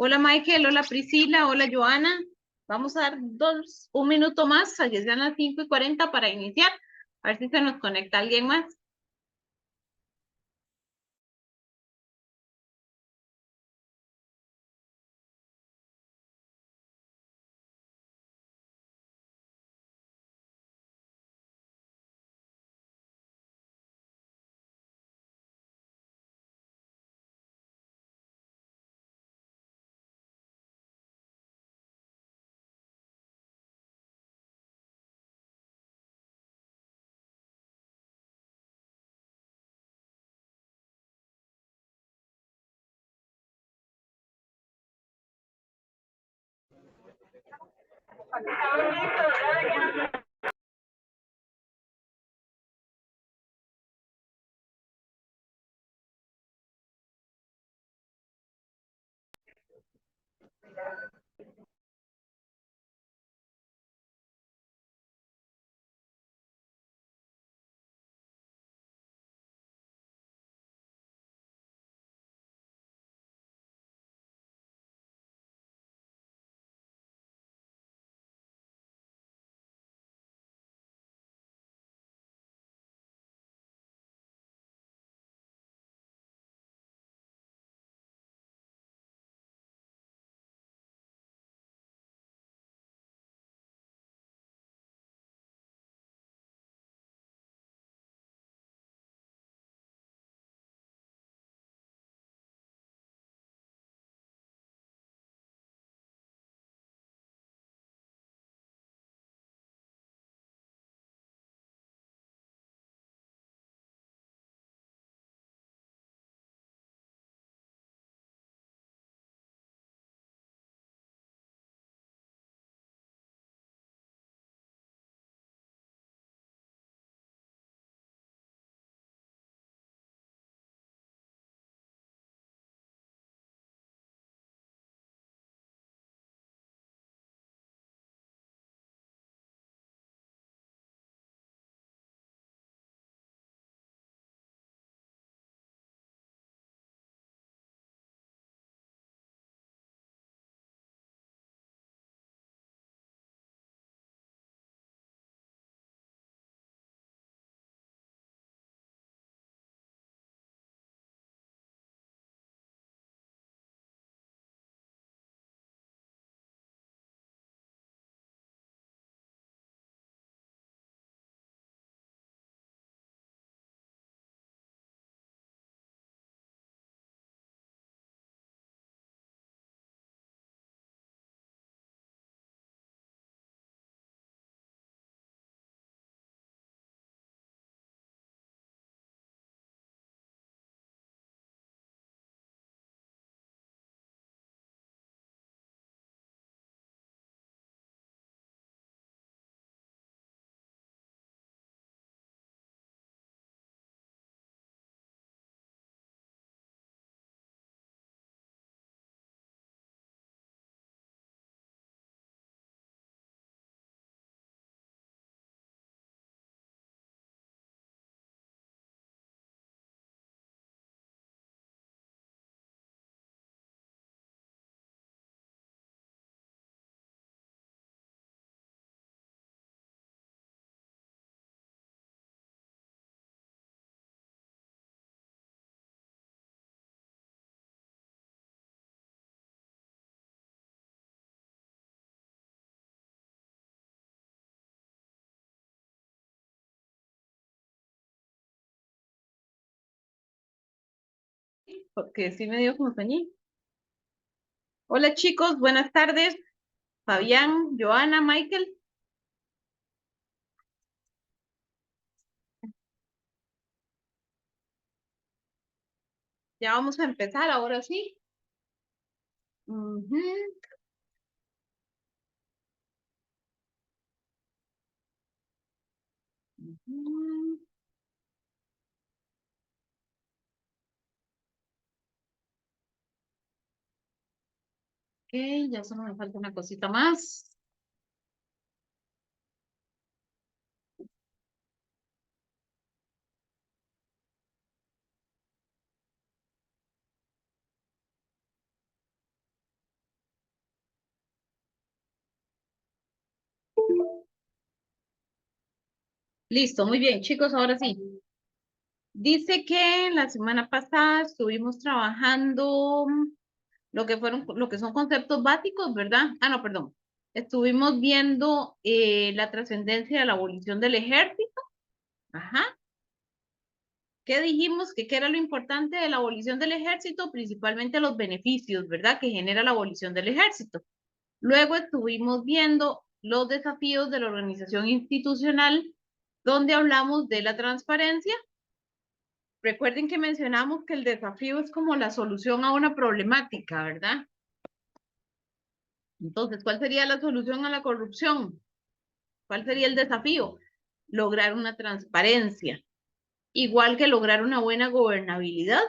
Hola Michael, hola Priscila, hola Joana. Vamos a dar un minuto más, a que sean las 5:40 para iniciar. A ver si se nos conecta alguien más. Porque sí me dio como sueñí. Hola chicos, buenas tardes. Fabián, Joana, Michael. Ya vamos a empezar, ahora sí. Ujú, ujú. Ok, ya solo me falta una cosita más. Listo, muy bien, chicos, ahora sí. Dice que la semana pasada estuvimos trabajando lo que son conceptos básicos, ¿verdad? Ah, no, perdón. Estuvimos viendo la trascendencia de la abolición del ejército. Ajá. ¿Qué dijimos? Que qué era lo importante de la abolición del ejército, principalmente los beneficios, ¿verdad? Que genera la abolición del ejército. Luego estuvimos viendo los desafíos de la organización institucional, donde hablamos de la transparencia. Recuerden que mencionamos que el desafío es como la solución a una problemática, ¿verdad? Entonces, ¿cuál sería la solución a la corrupción? ¿Cuál sería el desafío? Lograr una transparencia, igual que lograr una buena gobernabilidad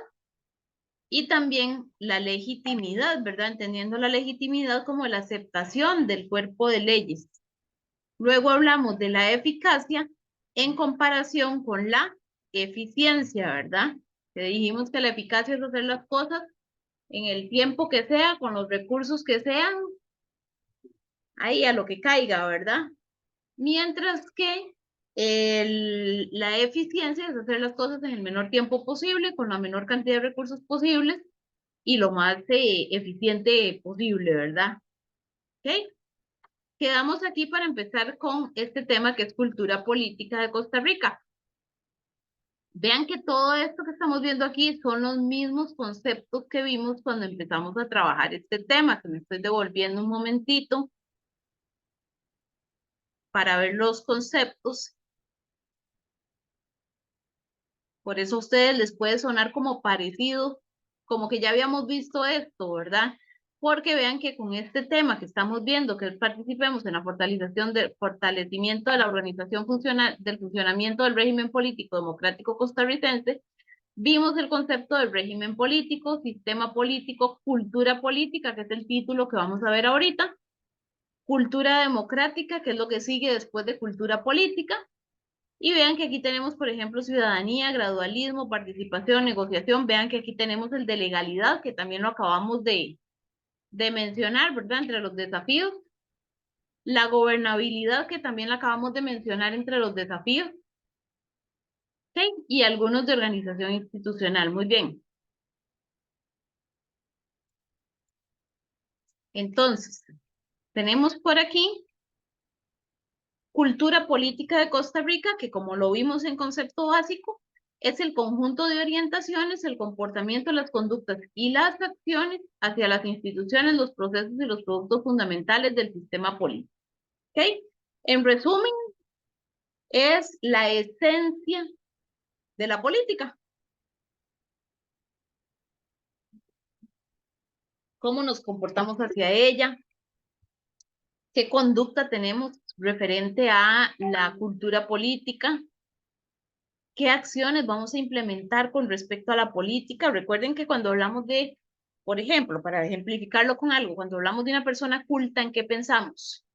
y también la legitimidad, ¿verdad? Entendiendo la legitimidad como la aceptación del cuerpo de leyes. Luego hablamos de la eficacia en comparación con la eficiencia, ¿verdad? Que dijimos que la eficacia es hacer las cosas en el tiempo que sea, con los recursos que sean, ahí a lo que caiga, ¿verdad? Mientras que la eficiencia es hacer las cosas en el menor tiempo posible, con la menor cantidad de recursos posibles y lo más eficiente posible, ¿verdad? ¿Ok? Quedamos aquí para empezar con este tema que es cultura política de Costa Rica. Vean que todo esto que estamos viendo aquí son los mismos conceptos que vimos cuando empezamos a trabajar este tema, que me estoy devolviendo un momentito para ver los conceptos. Por eso a ustedes les puede sonar como parecido, como que ya habíamos visto esto, ¿verdad? Porque vean que con este tema que estamos viendo, que participemos en la fortalecimiento de la organización funcional, del funcionamiento del régimen político democrático costarricense, vimos el concepto del régimen político, sistema político, cultura política, que es el título que vamos a ver ahorita, cultura democrática, que es lo que sigue después de cultura política, y vean que aquí tenemos, por ejemplo, ciudadanía, gradualismo, participación, negociación. Vean que aquí tenemos el de legalidad, que también lo acabamos de mencionar, ¿verdad? Entre los desafíos. La gobernabilidad, que también la acabamos de mencionar entre los desafíos. ¿Ok? Y algunos de organización institucional. Muy bien. Entonces, tenemos por aquí cultura política de Costa Rica, que como lo vimos en concepto básico, es el conjunto de orientaciones, el comportamiento, las conductas y las acciones hacia las instituciones, los procesos y los productos fundamentales del sistema político. ¿Ok? En resumen, es la esencia de la política. Cómo nos comportamos hacia ella, qué conducta tenemos referente a la cultura política, qué acciones vamos a implementar con respecto a la política. Recuerden que cuando hablamos de, por ejemplo, para ejemplificarlo con algo, cuando hablamos de una persona culta, ¿en qué pensamos?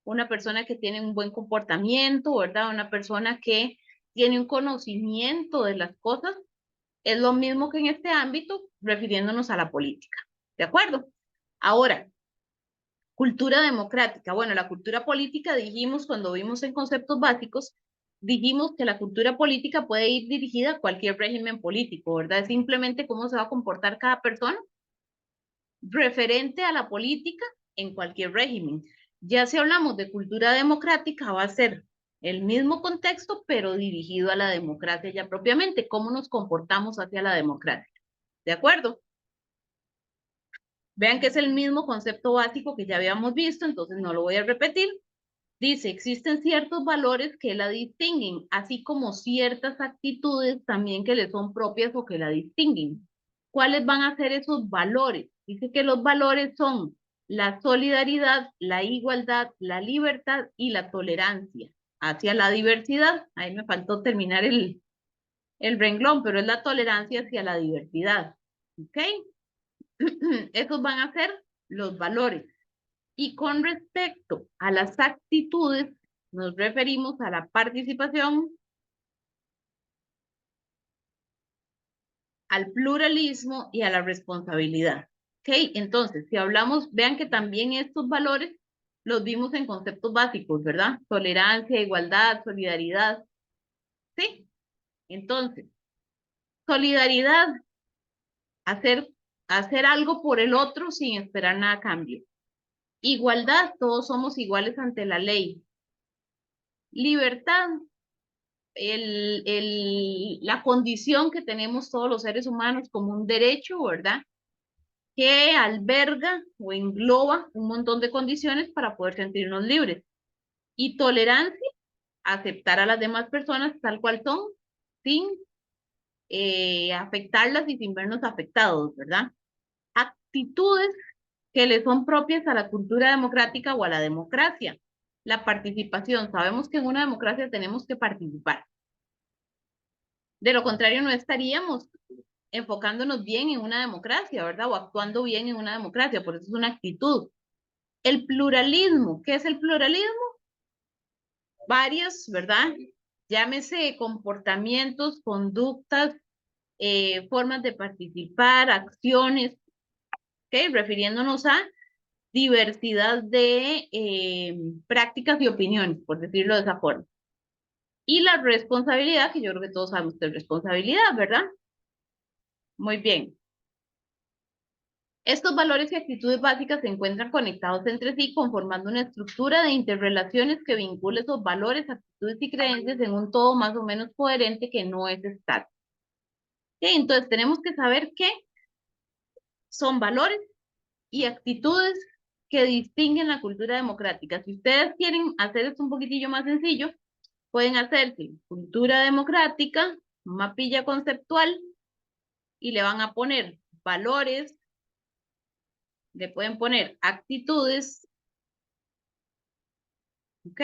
Una persona que tiene un buen comportamiento, ¿verdad? Una persona que tiene un conocimiento de las cosas. Es lo mismo que en este ámbito, refiriéndonos a la política. ¿De acuerdo? Ahora, cultura democrática. Bueno, la cultura política, dijimos cuando vimos en conceptos básicos, dijimos que la cultura política puede ir dirigida a cualquier régimen político, ¿verdad? Es simplemente cómo se va a comportar cada persona referente a la política en cualquier régimen. Ya si hablamos de cultura democrática, va a ser el mismo contexto, pero dirigido a la democracia ya propiamente, cómo nos comportamos hacia la democracia. ¿De acuerdo? Vean que es el mismo concepto básico que ya habíamos visto, entonces no lo voy a repetir. Dice, existen ciertos valores que la distinguen, así como ciertas actitudes también que le son propias o que la distinguen. ¿Cuáles van a ser esos valores? Dice que los valores son la solidaridad, la igualdad, la libertad y la tolerancia hacia la diversidad. Ahí me faltó terminar el renglón, pero es la tolerancia hacia la diversidad. ¿Ok? Esos van a ser los valores. Y con respecto a las actitudes, nos referimos a la participación, al pluralismo y a la responsabilidad. ¿Ok? Entonces, si hablamos, vean que también estos valores los vimos en conceptos básicos, ¿verdad? Tolerancia, igualdad, solidaridad. ¿sí? Entonces, solidaridad, hacer, hacer algo por el otro sin esperar nada a cambio. Igualdad, todos somos iguales ante la ley. Libertad, la condición que tenemos todos los seres humanos como un derecho, ¿verdad? Que alberga o engloba un montón de condiciones para poder sentirnos libres. Y tolerancia, aceptar a las demás personas tal cual son, sin afectarlas y sin vernos afectados, ¿verdad? Actitudes que le son propias a la cultura democrática o a la democracia. La participación. Sabemos que en una democracia tenemos que participar. De lo contrario, no estaríamos enfocándonos bien en una democracia, ¿verdad? O actuando bien en una democracia. Por eso es una actitud. El pluralismo. ¿Qué es el pluralismo? Varias, ¿verdad? Llámese comportamientos, conductas, formas de participar, acciones, ¿ok? Refiriéndonos a diversidad de prácticas y opiniones, por decirlo de esa forma. Y la responsabilidad, que yo creo que todos sabemos que es responsabilidad, ¿verdad? Muy bien. Estos valores y actitudes básicas se encuentran conectados entre sí, conformando una estructura de interrelaciones que vincula esos valores, actitudes y creencias en un todo más o menos coherente que no es estático. Entonces, tenemos que saber qué son valores y actitudes que distinguen la cultura democrática. Si ustedes quieren hacer esto un poquitillo más sencillo, pueden hacerse cultura democrática, mapilla conceptual, y le van a poner valores, le pueden poner actitudes, ¿ok?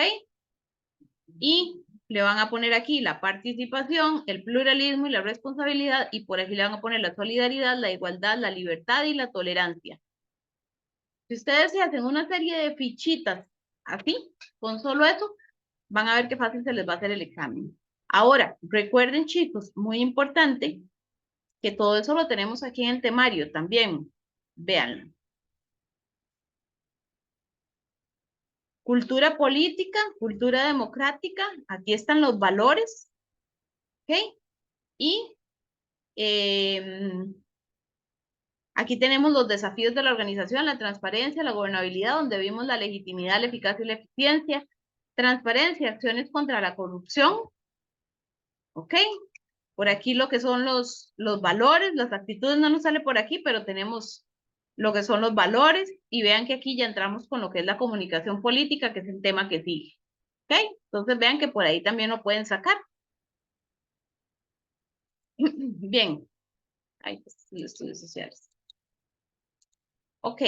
Y le van a poner aquí la participación, el pluralismo y la responsabilidad, y por aquí le van a poner la solidaridad, la igualdad, la libertad y la tolerancia. Si ustedes se hacen una serie de fichitas así, con solo eso, van a ver qué fácil se les va a hacer el examen. Ahora, recuerden chicos, muy importante, que todo eso lo tenemos aquí en el temario también. Véanlo. Cultura política, cultura democrática, aquí están los valores, ¿ok? Y aquí tenemos los desafíos de la organización, la transparencia, la gobernabilidad, donde vimos la legitimidad, la eficacia y la eficiencia, transparencia, acciones contra la corrupción, ¿ok? Por aquí lo que son los valores, las actitudes no nos sale por aquí, pero tenemos lo que son los valores y vean que aquí ya entramos con lo que es la comunicación política, que es el tema que sigue. ¿Ok? Entonces vean que por ahí también lo pueden sacar. Bien. Ahí pues, los estudios sociales. Ok.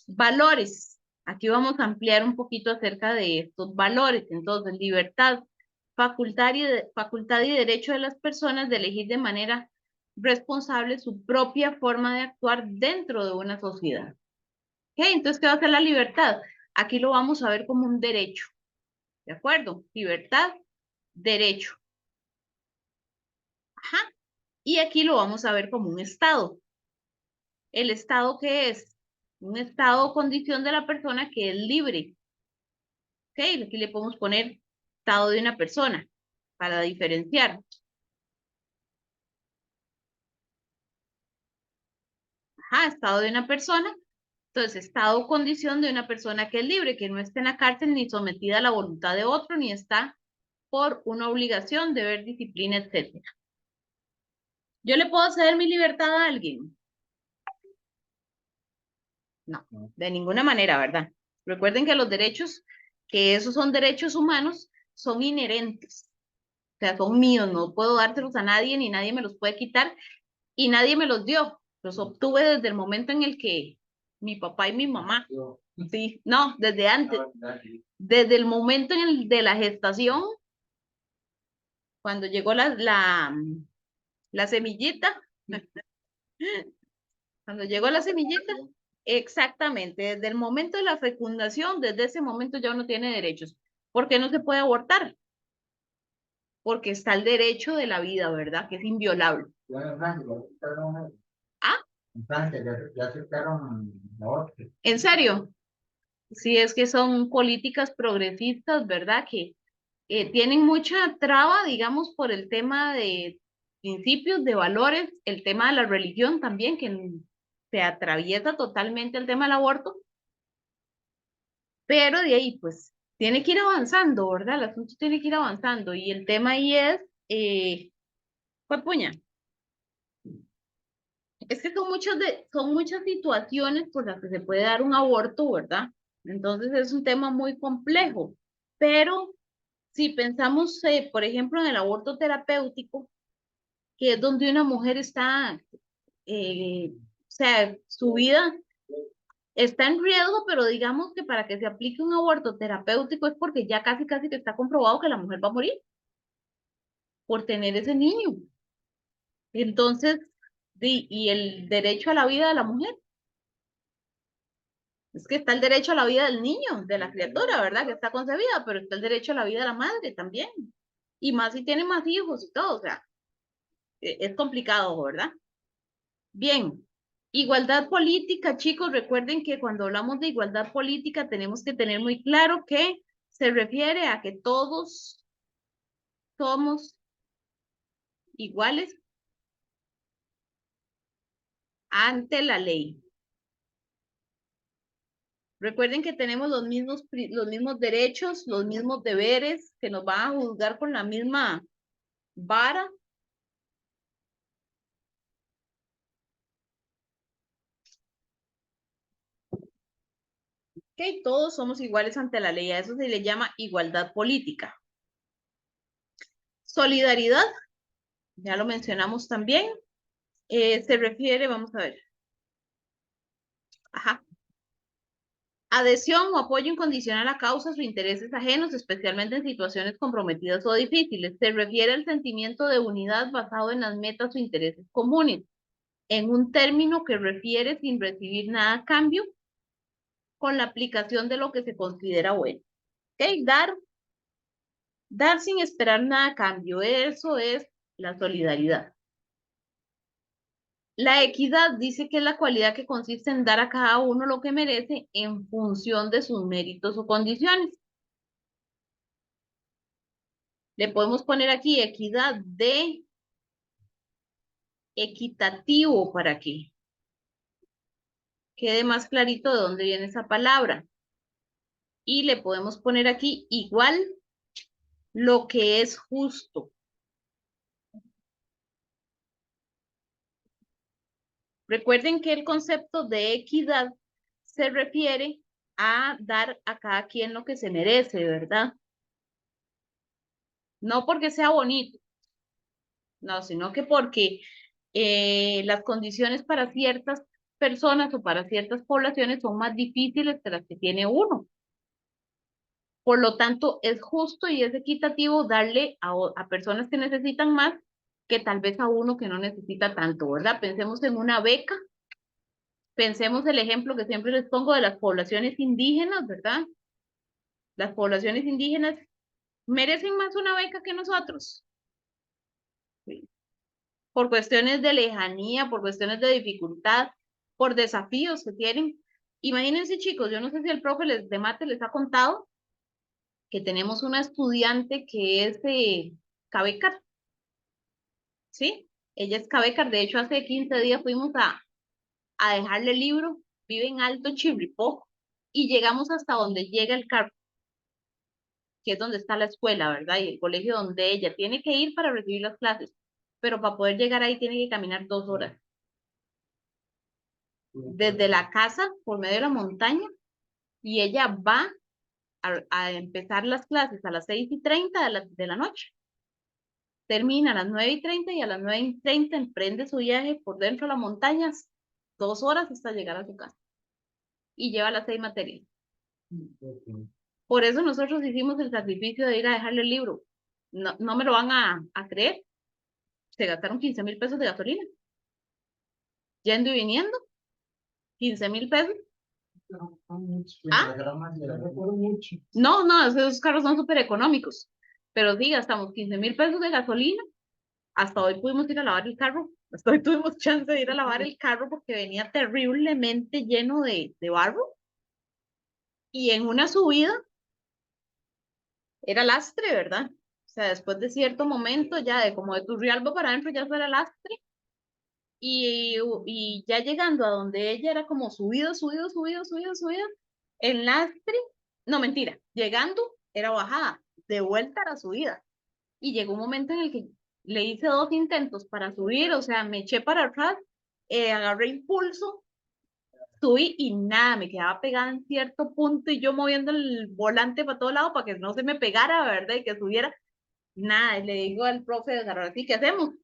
Valores. Aquí vamos a ampliar un poquito acerca de estos valores. Entonces, libertad, facultad y derecho de las personas de elegir de manera responsable su propia forma de actuar dentro de una sociedad. ¿Ok? Entonces, ¿qué va a ser la libertad? Aquí lo vamos a ver como un derecho. ¿De acuerdo? Libertad, derecho. Ajá. Y aquí lo vamos a ver como un estado. ¿El estado qué es? Un estado o condición de la persona que es libre. ¿Ok? Aquí le podemos poner estado de una persona para diferenciar. Ajá, estado de una persona. Entonces, estado o condición de una persona que es libre, que no está en la cárcel ni sometida a la voluntad de otro, ni está por una obligación, deber, disciplina, etcétera. ¿Yo le puedo ceder mi libertad a alguien? No, de ninguna manera, ¿verdad? Recuerden que los derechos, que esos son derechos humanos, son inherentes. O sea, son míos, no puedo dárselos a nadie, ni nadie me los puede quitar, y nadie me los dio. Los obtuve desde el momento en el que mi papá y mi mamá, sí, no, desde antes, desde el momento en el de la gestación, cuando llegó la semillita, cuando llegó la semillita, exactamente, desde el momento de la fecundación, desde ese momento ya uno tiene derechos. ¿Por qué no se puede abortar? Porque está el derecho de la vida, ¿verdad? Que es inviolable. ¿Ah? ¿En serio? Sí, es que son políticas progresistas, ¿verdad? Que tienen mucha traba, digamos, por el tema de principios, de valores, el tema de la religión también, que se atraviesa totalmente el tema del aborto, pero de ahí, pues, tiene que ir avanzando, ¿verdad? El asunto tiene que ir avanzando, y el tema ahí es, pues, puña, es que son muchas situaciones por las que se puede dar un aborto, ¿verdad? Entonces es un tema muy complejo, pero si pensamos, por ejemplo, en el aborto terapéutico, que es donde una mujer está, o sea, su vida está en riesgo, pero digamos que para que se aplique un aborto terapéutico es porque ya casi casi que está comprobado que la mujer va a morir por tener ese niño. Entonces, y el derecho a la vida de la mujer, es que está el derecho a la vida del niño, de la criatura, ¿verdad? Que está concebida, pero está el derecho a la vida de la madre también. Y más si tiene más hijos y todo, o sea, es complicado, ¿verdad? Bien, igualdad política, chicos, recuerden que cuando hablamos de igualdad política tenemos que tener muy claro que se refiere a que todos somos iguales ante la ley. Recuerden que tenemos los mismos derechos, los mismos deberes, que nos van a juzgar con la misma vara. Ok, todos somos iguales ante la ley. A eso se le llama igualdad política. Solidaridad, ya lo mencionamos también. Se refiere, vamos a ver. Ajá. Adhesión o apoyo incondicional a causas o intereses ajenos, especialmente en situaciones comprometidas o difíciles. Se refiere al sentimiento de unidad basado en las metas o intereses comunes, en un término que refiere sin recibir nada a cambio con la aplicación de lo que se considera bueno. ¿Okay? Dar sin esperar nada a cambio, eso es la solidaridad. La equidad dice que es la cualidad que consiste en dar a cada uno lo que merece en función de sus méritos o condiciones. Le podemos poner aquí equidad de equitativo para que quede más clarito de dónde viene esa palabra. Y le podemos poner aquí igual lo que es justo. Recuerden que el concepto de equidad se refiere a dar a cada quien lo que se merece, ¿verdad? No porque sea bonito, no, sino que porque las condiciones para ciertas personas o para ciertas poblaciones son más difíciles que las que tiene uno. Por lo tanto, es justo y es equitativo darle a personas que necesitan más que tal vez a uno que no necesita tanto, ¿verdad? Pensemos en una beca, pensemos el ejemplo que siempre les pongo de las poblaciones indígenas, ¿verdad? Las poblaciones indígenas merecen más una beca que nosotros, ¿sí? Por cuestiones de lejanía, por cuestiones de dificultad, por desafíos que tienen. Imagínense, chicos, yo no sé si el profe de mate les ha contado que tenemos una estudiante que es cabecar, ¿sí? Ella es cabecar, de hecho hace 15 días fuimos a dejarle el libro, vive en Alto Chirripó, y llegamos hasta donde llega el carro, que es donde está la escuela, ¿verdad? Y el colegio donde ella tiene que ir para recibir las clases, pero para poder llegar ahí tiene que caminar 2 horas. Desde la casa, por medio de la montaña, y ella va a empezar las clases a las 6:30 de la noche. Termina a las 9:30 y a las 9:30 emprende su viaje por dentro de las montañas, 2 horas hasta llegar a su casa. Y lleva las 6 materias. Por eso nosotros hicimos el sacrificio de ir a dejarle el libro. No, no me lo van a creer. Se gastaron 15,000 pesos de gasolina. Yendo y viniendo, 15,000 pesos. ¿Ah? No, no, esos carros son súper económicos. Pero sí, gastamos 15,000 pesos de gasolina. Hasta hoy pudimos ir a lavar el carro. Hasta hoy tuvimos chance de ir a lavar el carro porque venía terriblemente lleno de barro. Y en una subida era lastre, ¿verdad? O sea, después de cierto momento, ya de como de Turrialba para adentro, ya eso era lastre. Y ya llegando a donde ella era como subido, subido, subido, subido, subido, el lastre, no mentira, llegando era bajada, de vuelta era subida. Y llegó un momento en el que le hice 2 intentos para subir, o sea, me eché para atrás, agarré impulso, subí y nada, me quedaba pegada en cierto punto y yo moviendo el volante para todo lado para que no se me pegara, ¿verdad? Y que subiera. Nada, y le digo al profe de agarrar así, ¿qué hacemos?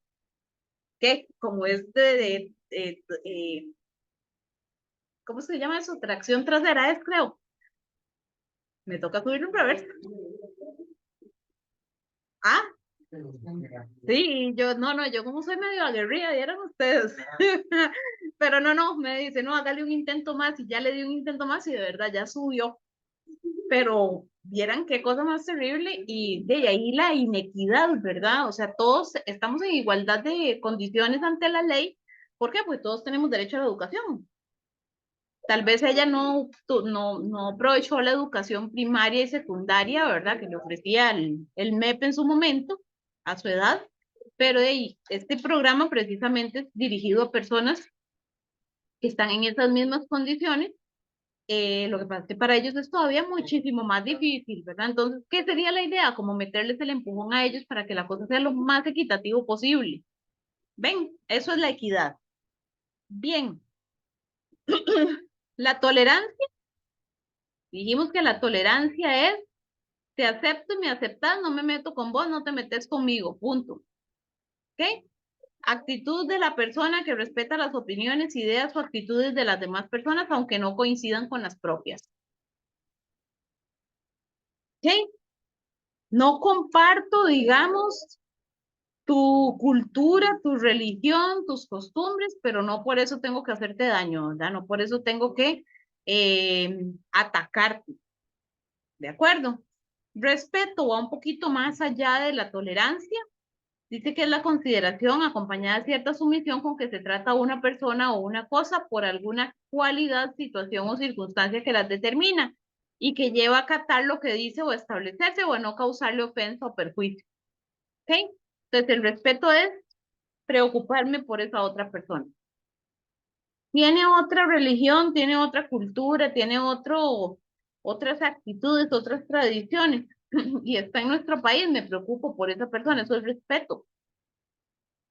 ¿Qué? Como es ¿cómo se llama eso? Tracción trasera es, creo. Me toca subir un reversa. Ah, sí, yo, no, yo como soy medio aguerrida, vieron ustedes. Pero no, me dice, no, hágale un intento más, y ya le di un intento más, y de verdad ya subió. Pero vieran qué cosa más terrible, y de ahí la inequidad, ¿verdad? O sea, todos estamos en igualdad de condiciones ante la ley. ¿Por qué? Pues todos tenemos derecho a la educación. Tal vez ella no aprovechó la educación primaria y secundaria, ¿verdad? Que le ofrecía el MEP en su momento, a su edad, pero de ahí, este programa precisamente es dirigido a personas que están en esas mismas condiciones. Lo que pasa es que para ellos es todavía muchísimo más difícil, ¿verdad? Entonces, ¿qué sería la idea? Como meterles el empujón a ellos para que la cosa sea lo más equitativo posible. ¿Ven? Eso es la equidad. Bien. La tolerancia, dijimos que la tolerancia es te acepto y me aceptas, no me meto con vos, no te metes conmigo, punto. ¿Ok? Actitud de la persona que respeta las opiniones, ideas o actitudes de las demás personas, aunque no coincidan con las propias. ¿Ok? No comparto, digamos, tu cultura, tu religión, tus costumbres, pero no por eso tengo que hacerte daño, ¿verdad? No por eso tengo que atacarte, ¿de acuerdo? Respeto va un poquito más allá de la tolerancia. Dice que es la consideración acompañada de cierta sumisión con que se trata una persona o una cosa por alguna cualidad, situación o circunstancia que las determina y que lleva a acatar lo que dice o establecerse o a no causarle ofensa o perjuicio. ¿Ok? Entonces el respeto es preocuparme por esa otra persona. Tiene otra religión, tiene otra cultura, tiene otras actitudes, otras tradiciones y está en nuestro país, me preocupo por esa persona, eso es respeto.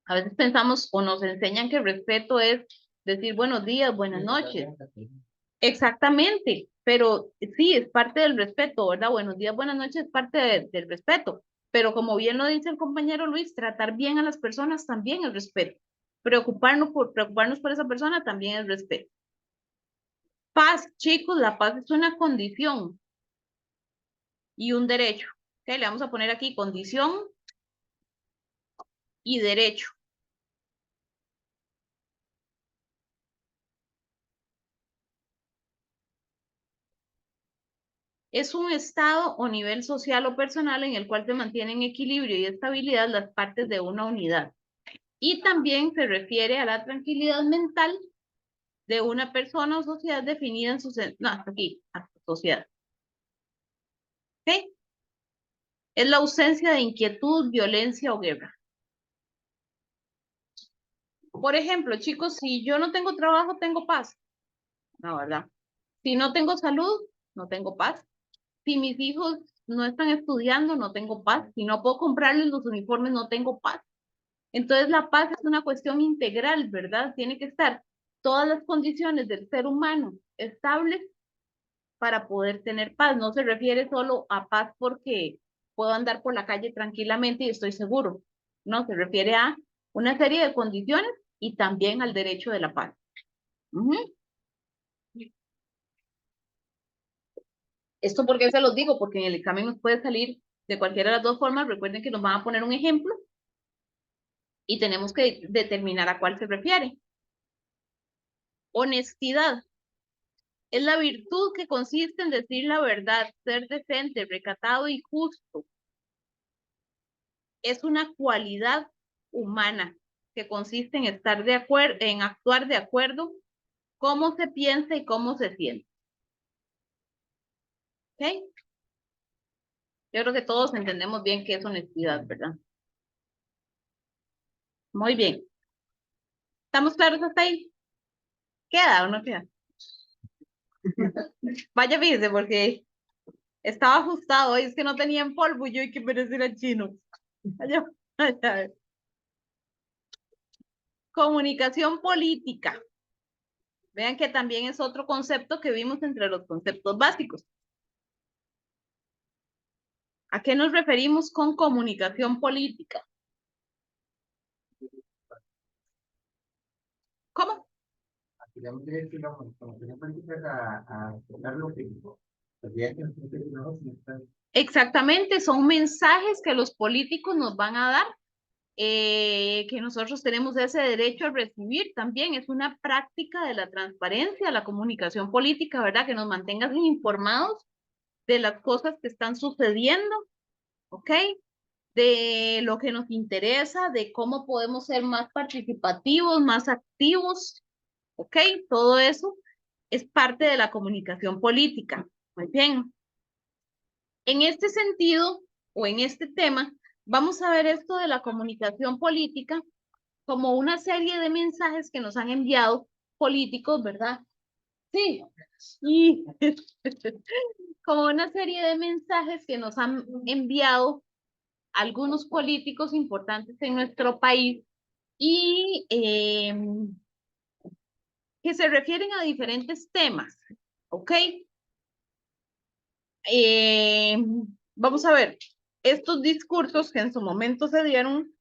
A veces pensamos o nos enseñan que el respeto es decir buenos días, buenas noches. Exactamente, pero sí, es parte del respeto, ¿verdad? Buenos días, buenas noches es parte del respeto. Pero como bien lo dice el compañero Luis, tratar bien a las personas también es respeto. Preocuparnos por esa persona también es respeto. Paz, chicos, la paz es una condición y un derecho. ¿Ok? Le vamos a poner aquí condición y derecho. Es un estado o nivel social o personal en el cual se mantienen equilibrio y estabilidad las partes de una unidad. Y también se refiere a la tranquilidad mental de una persona o sociedad definida en su... No, hasta aquí, hasta sociedad. ¿Ok? Es la ausencia de inquietud, violencia o guerra. Por ejemplo, chicos, si yo no tengo trabajo, tengo paz. No, ¿verdad? Si no tengo salud, no tengo paz. Si mis hijos no están estudiando, no tengo paz. Si no puedo comprarles los uniformes, no tengo paz. Entonces la paz es una cuestión integral, ¿verdad? Tiene que estar todas las condiciones del ser humano estables para poder tener paz. No se refiere solo a paz porque puedo andar por la calle tranquilamente y estoy seguro. No, se refiere a una serie de condiciones y también al derecho de la paz. Ujú. Esto porque se los digo, porque en el examen nos puede salir de cualquiera de las dos formas. Recuerden que nos van a poner un ejemplo y tenemos que determinar a cuál se refiere. Honestidad. Es la virtud que consiste en decir la verdad, ser decente, recatado y justo. Es una cualidad humana que consiste en estar de acuerdo, en actuar de acuerdo cómo se piensa y cómo se siente. ¿Ok? Yo creo que todos entendemos bien qué es honestidad, ¿verdad? Muy bien. ¿Estamos claros hasta ahí? ¿Queda o no queda? Vaya, fíjese, porque estaba ajustado, es que no tenían polvo y yo hay que merecer al chino. Vaya, vaya. Comunicación política. Vean que también es otro concepto que vimos entre los conceptos básicos. ¿A qué nos referimos con comunicación política? ¿Cómo? Exactamente, son mensajes que los políticos nos van a dar, que nosotros tenemos ese derecho a recibir también. Es una práctica de la transparencia, la comunicación política, ¿verdad? Que nos mantengan informados de las cosas que están sucediendo, ¿ok? De lo que nos interesa, de cómo podemos ser más participativos, más activos, ¿ok? Todo eso es parte de la comunicación política. Muy bien. En este sentido, o en este tema, vamos a ver esto de la comunicación política como una serie de mensajes que nos han enviado políticos, ¿verdad? Sí, y como una serie de mensajes que nos han enviado algunos políticos importantes en nuestro país y que se refieren a diferentes temas, ¿ok? Eh, Vamos a ver, estos discursos que en su momento se dieron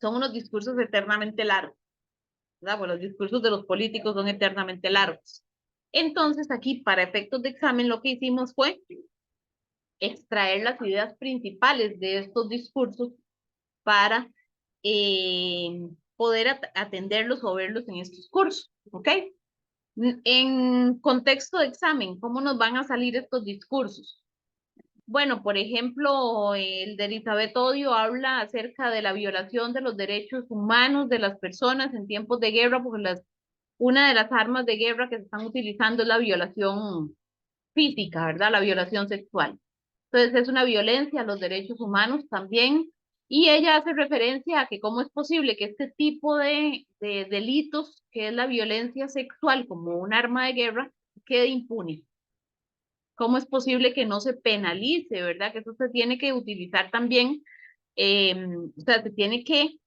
son unos discursos eternamente largos, ¿verdad? Pues los discursos de los políticos son eternamente largos. Entonces, aquí, para efectos de examen, lo que hicimos fue extraer las ideas principales de estos discursos para poder atenderlos o verlos en estos cursos, ¿ok? En contexto de examen, ¿cómo nos van a salir estos discursos? Bueno, por ejemplo, el de Elizabeth Odio habla acerca de la violación de los derechos humanos de las personas en tiempos de guerra, porque una de las armas de guerra que se están utilizando es la violación física, ¿verdad? La violación sexual. Entonces es una violencia a los derechos humanos también. Y ella hace referencia a que cómo es posible que este tipo de delitos, que es la violencia sexual como un arma de guerra, quede impune. ¿Cómo es posible que no se penalice, verdad? Que eso se tiene que utilizar también, o sea, se tiene que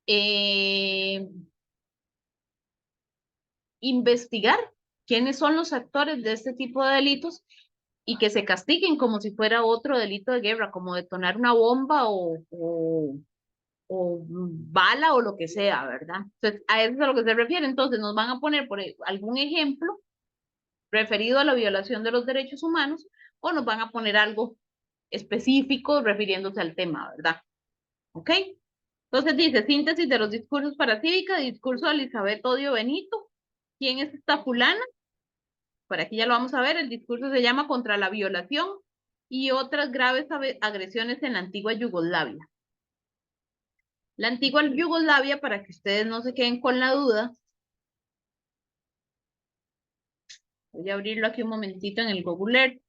eh, investigar quiénes son los actores de este tipo de delitos y que se castiguen como si fuera otro delito de guerra, como detonar una bomba o bala o lo que sea, ¿verdad? Entonces, a eso es a lo que se refiere. Entonces, nos van a poner por algún ejemplo referido a la violación de los derechos humanos o nos van a poner algo específico refiriéndose al tema, ¿verdad? ¿Ok? Entonces dice, síntesis de los discursos para cívica, discurso de Elizabeth Odio Benito. ¿Quién es esta fulana? Por aquí ya lo vamos a ver, el discurso se llama Contra la violación y otras graves agresiones en la antigua Yugoslavia. La antigua Yugoslavia, para que ustedes no se queden con la duda, voy a abrirlo aquí un momentito en el Google Earth.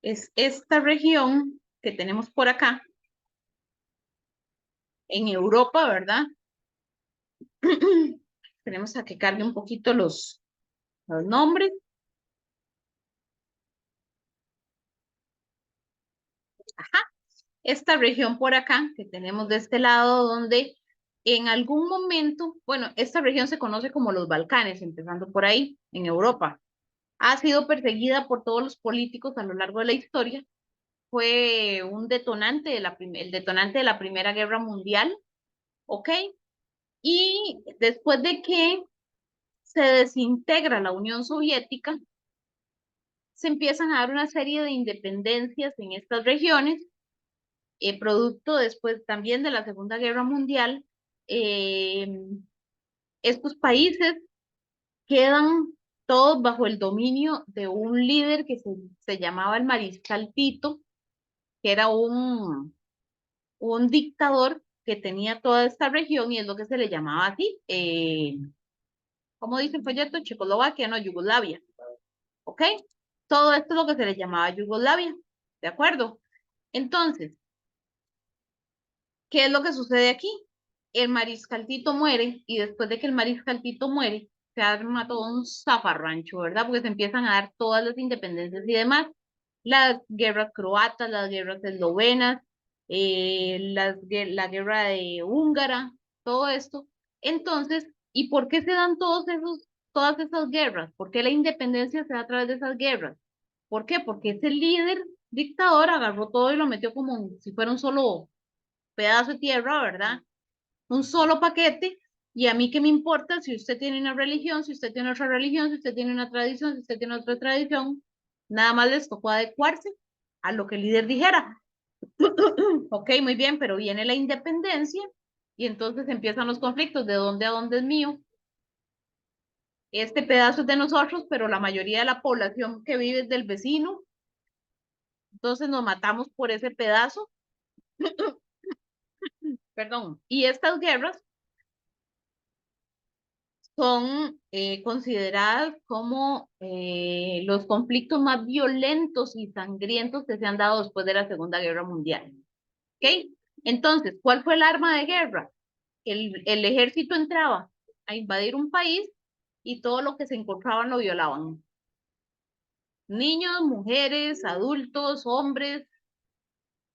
Es esta región que tenemos por acá, en Europa, ¿verdad? Tenemos a que cargue un poquito los nombres. Ajá. Esta región por acá que tenemos de este lado, donde en algún momento, bueno, esta región se conoce como los Balcanes, empezando por ahí, en Europa. Ha sido perseguida por todos los políticos a lo largo de la historia. Fue un detonante el detonante de la Primera Guerra Mundial, ¿ok? Y después de que se desintegra la Unión Soviética, se empiezan a dar una serie de independencias en estas regiones, producto después también de la Segunda Guerra Mundial. eh, Estos países quedan todos bajo el dominio de un líder que se llamaba el Mariscal Tito, que era un dictador que tenía toda esta región y es lo que se le llamaba así, ¿cómo dice el folleto? Checoslovaquia, no, Yugoslavia, ¿ok? Todo esto es lo que se le llamaba Yugoslavia, ¿de acuerdo? Entonces, ¿qué es lo que sucede aquí? El mariscal Tito muere y después de que el mariscal Tito muere, se arma todo un zafarrancho, ¿verdad? Porque se empiezan a dar todas las independencias y demás. Las guerras croatas, las guerras eslovenas, la guerra de húngara, todo esto. Entonces, ¿y por qué se dan todas esas guerras? ¿Por qué la independencia se da a través de esas guerras? ¿Por qué? Porque ese líder dictador agarró todo y lo metió como si fuera un solo pedazo de tierra, ¿verdad? Un solo paquete. Y a mí qué me importa si usted tiene una religión, si usted tiene otra religión, si usted tiene una tradición, si usted tiene otra tradición. Nada más les tocó adecuarse a lo que el líder dijera. Ok, muy bien, pero viene la independencia y entonces empiezan los conflictos. ¿De dónde a dónde es mío? Este pedazo es de nosotros, pero la mayoría de la población que vive es del vecino. Entonces nos matamos por ese pedazo. Perdón. Y estas guerras son consideradas como los conflictos más violentos y sangrientos que se han dado después de la Segunda Guerra Mundial. ¿Ok? Entonces, ¿cuál fue el arma de guerra? El ejército entraba a invadir un país y todo lo que se encontraban lo violaban. Niños, mujeres, adultos, hombres,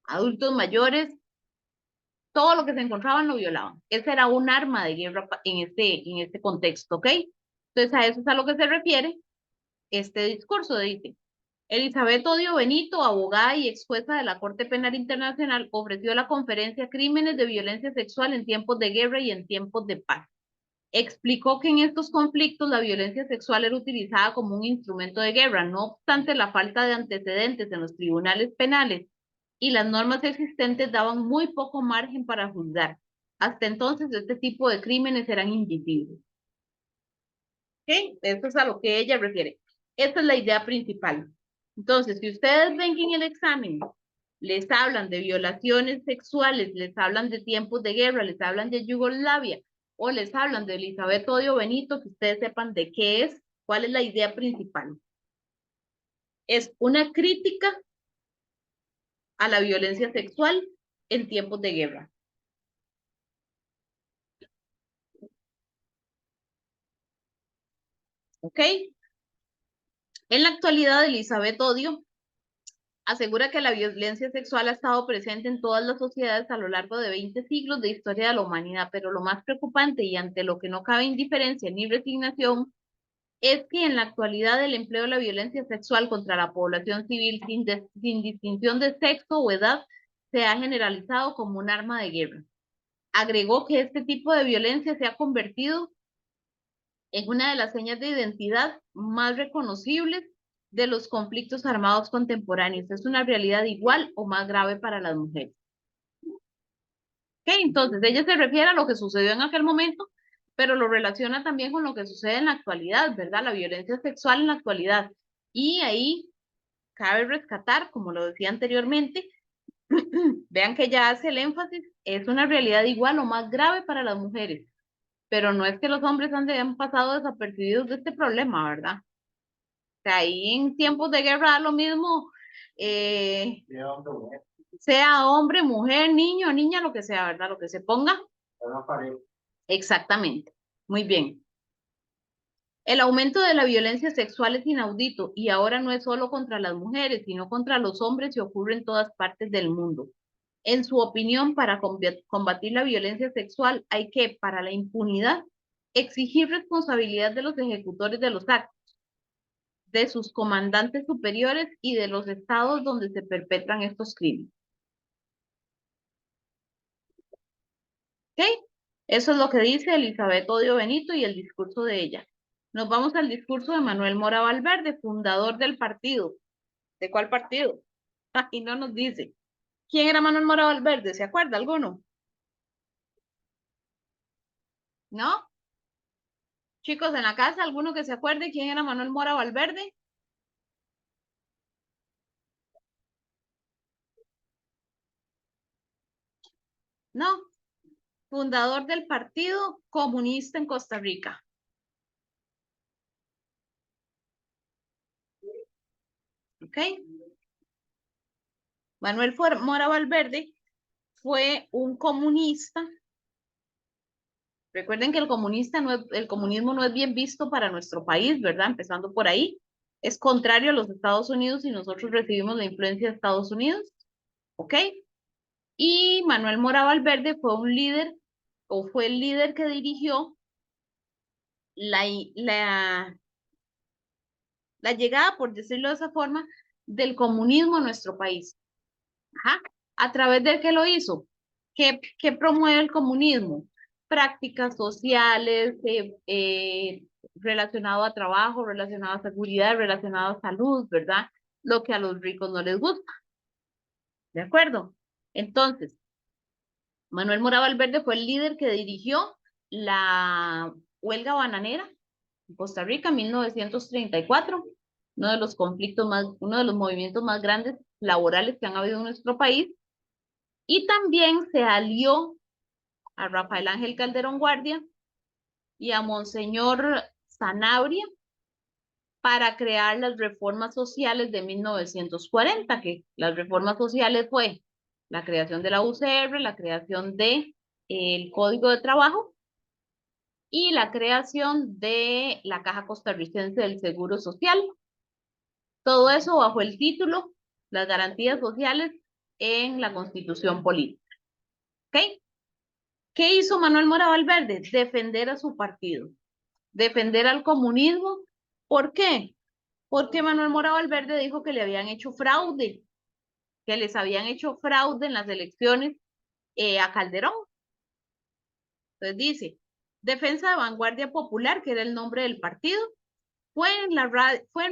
adultos mayores, todo lo que se encontraban lo violaban. Esa era un arma de guerra en este contexto, ¿ok? Entonces, a eso es a lo que se refiere este discurso. Dice, Elizabeth Odio Benito, abogada y ex jueza de la Corte Penal Internacional, ofreció la conferencia Crímenes de Violencia Sexual en tiempos de guerra y en tiempos de paz. Explicó que en estos conflictos la violencia sexual era utilizada como un instrumento de guerra, no obstante la falta de antecedentes en los tribunales penales y las normas existentes daban muy poco margen para juzgar. Hasta entonces este tipo de crímenes eran invisibles. ¿Ok? Eso es a lo que ella refiere. Esa es la idea principal. Entonces, si ustedes ven que en el examen les hablan de violaciones sexuales, les hablan de tiempos de guerra, les hablan de Yugoslavia o les hablan de Elizabeth Odio Benito, que ustedes sepan de qué es, cuál es la idea principal. Es una crítica a la violencia sexual en tiempos de guerra. ¿Ok? En la actualidad, Elizabeth Odio asegura que la violencia sexual ha estado presente en todas las sociedades a lo largo de 20 siglos de historia de la humanidad, pero lo más preocupante y ante lo que no cabe indiferencia ni resignación es que en la actualidad el empleo de la violencia sexual contra la población civil sin distinción de sexo o edad se ha generalizado como un arma de guerra. Agregó que este tipo de violencia se ha convertido en una de las señas de identidad más reconocibles de los conflictos armados contemporáneos. Es una realidad igual o más grave para las mujeres. ¿Okay? Entonces, ella se refiere a lo que sucedió en aquel momento, pero lo relaciona también con lo que sucede en la actualidad, ¿verdad? La violencia sexual en la actualidad. Y ahí cabe rescatar, como lo decía anteriormente, vean que ya hace el énfasis, es una realidad igual o más grave para las mujeres, pero no es que los hombres han pasado desapercibidos de este problema, ¿verdad? Sea, ahí en tiempos de guerra da lo mismo, eh, sea hombre, mujer, niño, niña, lo que sea, ¿verdad? Lo que se ponga. Exactamente. Muy bien. El aumento de la violencia sexual es inaudito y ahora no es solo contra las mujeres, sino contra los hombres y ocurre en todas partes del mundo. En su opinión, para combatir la violencia sexual hay que, para la impunidad, exigir responsabilidad de los ejecutores de los actos, de sus comandantes superiores y de los estados donde se perpetran estos crímenes. ¿Ok? Eso es lo que dice Elizabeth Odio Benito y el discurso de ella. Nos vamos al discurso de Manuel Mora Valverde, fundador del partido. ¿De cuál partido? Aquí no nos dice. ¿Quién era Manuel Mora Valverde? ¿Se acuerda alguno? ¿No? Chicos, en la casa, ¿alguno que se acuerde quién era Manuel Mora Valverde? No. fundador del Partido Comunista en Costa Rica. ¿Ok? Manuel Mora Valverde fue un comunista. Recuerden que el comunismo no es bien visto para nuestro país, ¿verdad? Empezando por ahí. Es contrario a los Estados Unidos y nosotros recibimos la influencia de Estados Unidos. ¿Ok? Y Manuel Mora Valverde fue un líder, o fue el líder que dirigió la llegada, por decirlo de esa forma, del comunismo a nuestro país. Ajá. ¿A través de qué lo hizo? ¿Qué promueve el comunismo? Prácticas sociales, relacionado a trabajo, relacionado a seguridad, relacionado a salud, ¿verdad? Lo que a los ricos no les gusta. ¿De acuerdo? Entonces, Manuel Mora Valverde fue el líder que dirigió la huelga bananera en Costa Rica en 1934, uno de los conflictos más, uno de los movimientos más grandes laborales que han habido en nuestro país, y también se alió a Rafael Ángel Calderón Guardia y a Monseñor Sanabria para crear las reformas sociales de 1940, que las reformas sociales fue la creación de la UCR, la creación de el Código de Trabajo y la creación de la Caja Costarricense del Seguro Social. Todo eso bajo el título Las garantías sociales en la Constitución Política. ¿Ok? ¿Qué hizo Manuel Mora Valverde? Defender a su partido, defender al comunismo. ¿Por qué? Porque Manuel Mora Valverde dijo que le habían hecho fraude, que les habían hecho fraude en las elecciones a Calderón. Entonces dice, Defensa de Vanguardia Popular, que era el nombre del partido, fue en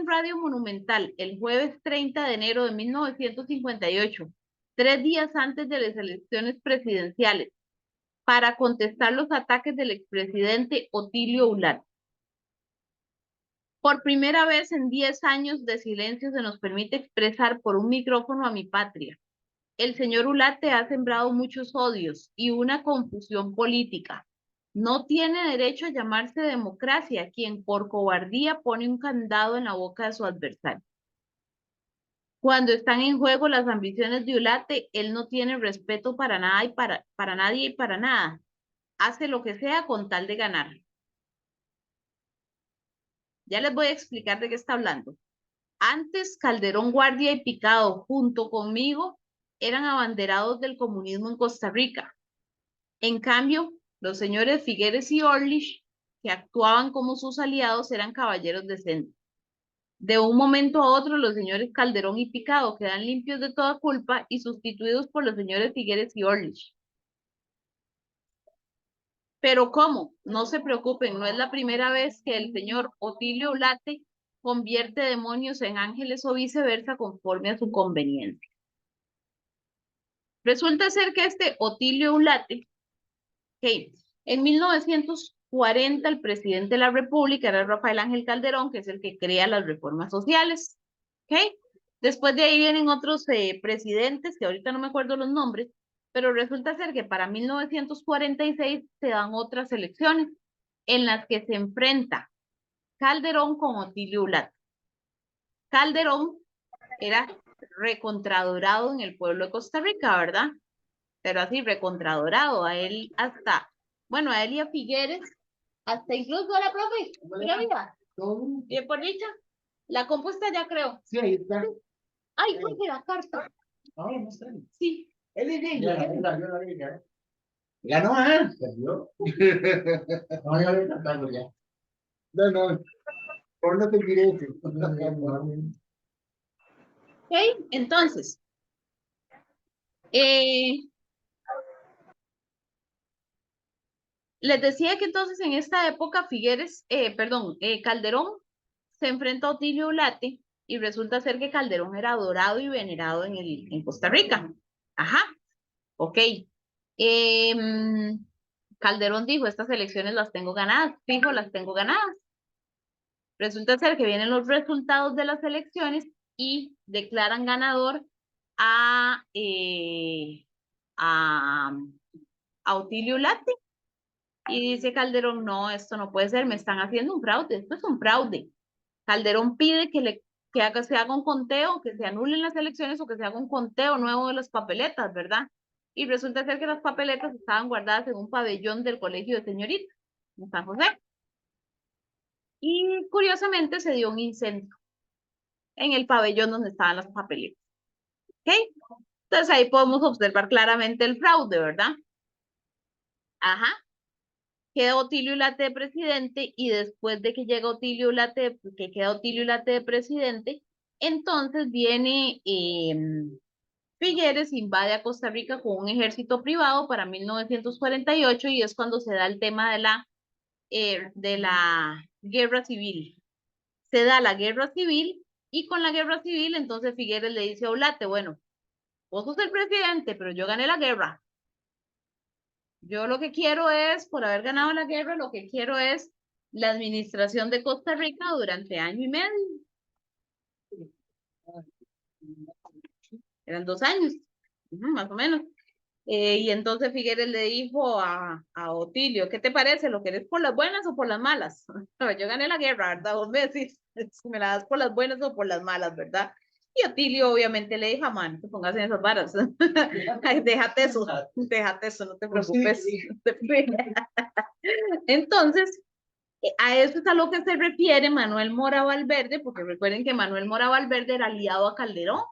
Radio Monumental el jueves 30 de enero de 1958, 3 días antes de las elecciones presidenciales, para contestar los ataques del expresidente Otilio Ulate. Por primera vez en 10 años de silencio se nos permite expresar por un micrófono a mi patria. El señor Ulate ha sembrado muchos odios y una confusión política. No tiene derecho a llamarse democracia quien por cobardía pone un candado en la boca de su adversario. Cuando están en juego las ambiciones de Ulate, él no tiene respeto para nada y para nadie y para nada. Hace lo que sea con tal de ganar. Ya les voy a explicar de qué está hablando. Antes, Calderón Guardia y Picado, junto conmigo, eran abanderados del comunismo en Costa Rica. En cambio, los señores Figueres y Orlich, que actuaban como sus aliados, eran caballeros decentes. De un momento a otro, los señores Calderón y Picado quedan limpios de toda culpa y sustituidos por los señores Figueres y Orlich. Pero ¿cómo? No se preocupen, no es la primera vez que el señor Otilio Ulate convierte demonios en ángeles o viceversa conforme a su conveniencia. Resulta ser que este Otilio Ulate, okay, en 1940 el presidente de la República era Rafael Ángel Calderón, que es el que crea las reformas sociales. Okay. Después de ahí vienen otros presidentes, que ahorita no me acuerdo los nombres, pero resulta ser que para 1946 se dan otras elecciones en las que se enfrenta Calderón con Otilio Ulate. Calderón era recontradorado en el pueblo de Costa Rica, ¿verdad? Pero así recontradorado, a él hasta, bueno, a él y a Figueres, hasta incluso a la profe, mira, viva, bien por dicha, la compuesta ya creo. Sí, ahí está. Ay, Jorge, la carta. No, no sé. Sí. Él es de ella. Ganó, ¿eh? Perdió. No, ya le cantando ya. No, por no te diré eso. Ok, entonces, les decía que entonces en esta época Calderón se enfrenta a Otilio Ulate y resulta ser que Calderón era adorado y venerado en Costa Rica. Ajá, ok. Calderón dijo, estas elecciones las tengo ganadas, fijo, las tengo ganadas. Resulta ser que vienen los resultados de las elecciones y declaran ganador a a Otilio Ulate. Y dice Calderón, no, esto no puede ser, me están haciendo un fraude, esto es un fraude. Calderón pide se haga un conteo, que se anulen las elecciones o que se haga un conteo nuevo de las papeletas, ¿verdad? Y resulta ser que las papeletas estaban guardadas en un pabellón del Colegio de Señoritas, en San José. Y curiosamente se dio un incendio en el pabellón donde estaban las papeletas. ¿Ok? Entonces ahí podemos observar claramente el fraude, ¿verdad? Ajá. Queda Otilio Ulate de presidente y después de que llega Otilio Ulate, que queda Otilio Ulate de presidente, entonces viene Figueres, invade a Costa Rica con un ejército privado para 1948 y es cuando se da el tema de la guerra civil. Se da la guerra civil y con la guerra civil entonces Figueres le dice a Ulate, bueno, vos sos el presidente, pero yo gané la guerra. Yo lo que quiero es, por haber ganado la guerra, lo que quiero es la administración de Costa Rica durante año y medio. Eran 2 años, más o menos. Y entonces Figueres le dijo a Otilio, ¿qué te parece? ¿Lo querés por las buenas o por las malas? Yo gané la guerra, ¿verdad? Vos me decís si me la das por las buenas o por las malas, ¿verdad? Y Otilio obviamente le dijo, man, no te pongas en esas varas. Déjate eso, no te preocupes. Entonces, a eso es a lo que se refiere Manuel Mora Valverde, porque recuerden que Manuel Mora Valverde era aliado a Calderón.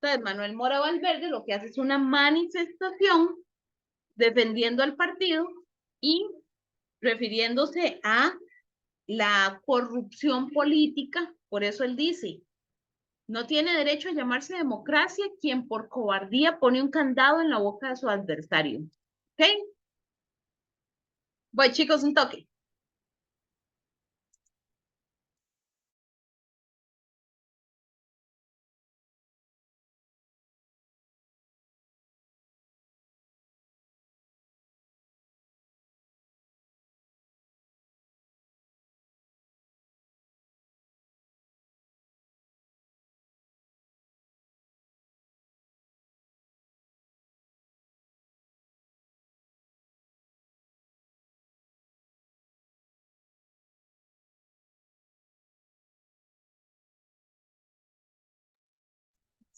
Entonces, Manuel Mora Valverde lo que hace es una manifestación defendiendo al partido y refiriéndose a la corrupción política. Por eso él dice, no tiene derecho a llamarse democracia quien por cobardía pone un candado en la boca de su adversario. ¿Ok? Voy, chicos, un toque.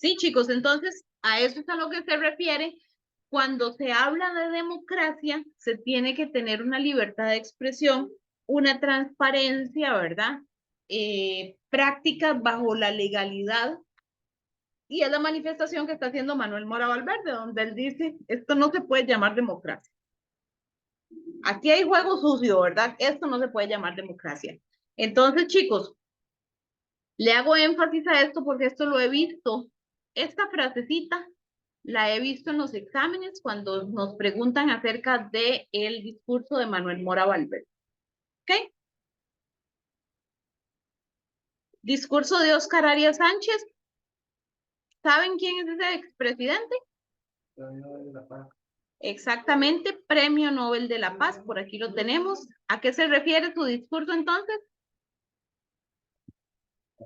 Sí, chicos, entonces a eso es a lo que se refiere. Cuando se habla de democracia, se tiene que tener una libertad de expresión, una transparencia, ¿verdad? Prácticas bajo la legalidad. Y es la manifestación que está haciendo Manuel Mora Valverde, donde él dice, esto no se puede llamar democracia. Aquí hay juego sucio, ¿verdad? Esto no se puede llamar democracia. Entonces, chicos, le hago énfasis a esto porque esto lo he visto. Esta frasecita la he visto en los exámenes cuando nos preguntan acerca del discurso de Manuel Mora Valverde. ¿Ok? Discurso de Óscar Arias Sánchez. ¿Saben quién es ese expresidente? Exactamente, Premio Nobel de la Paz, por aquí lo tenemos. ¿A qué se refiere su discurso entonces?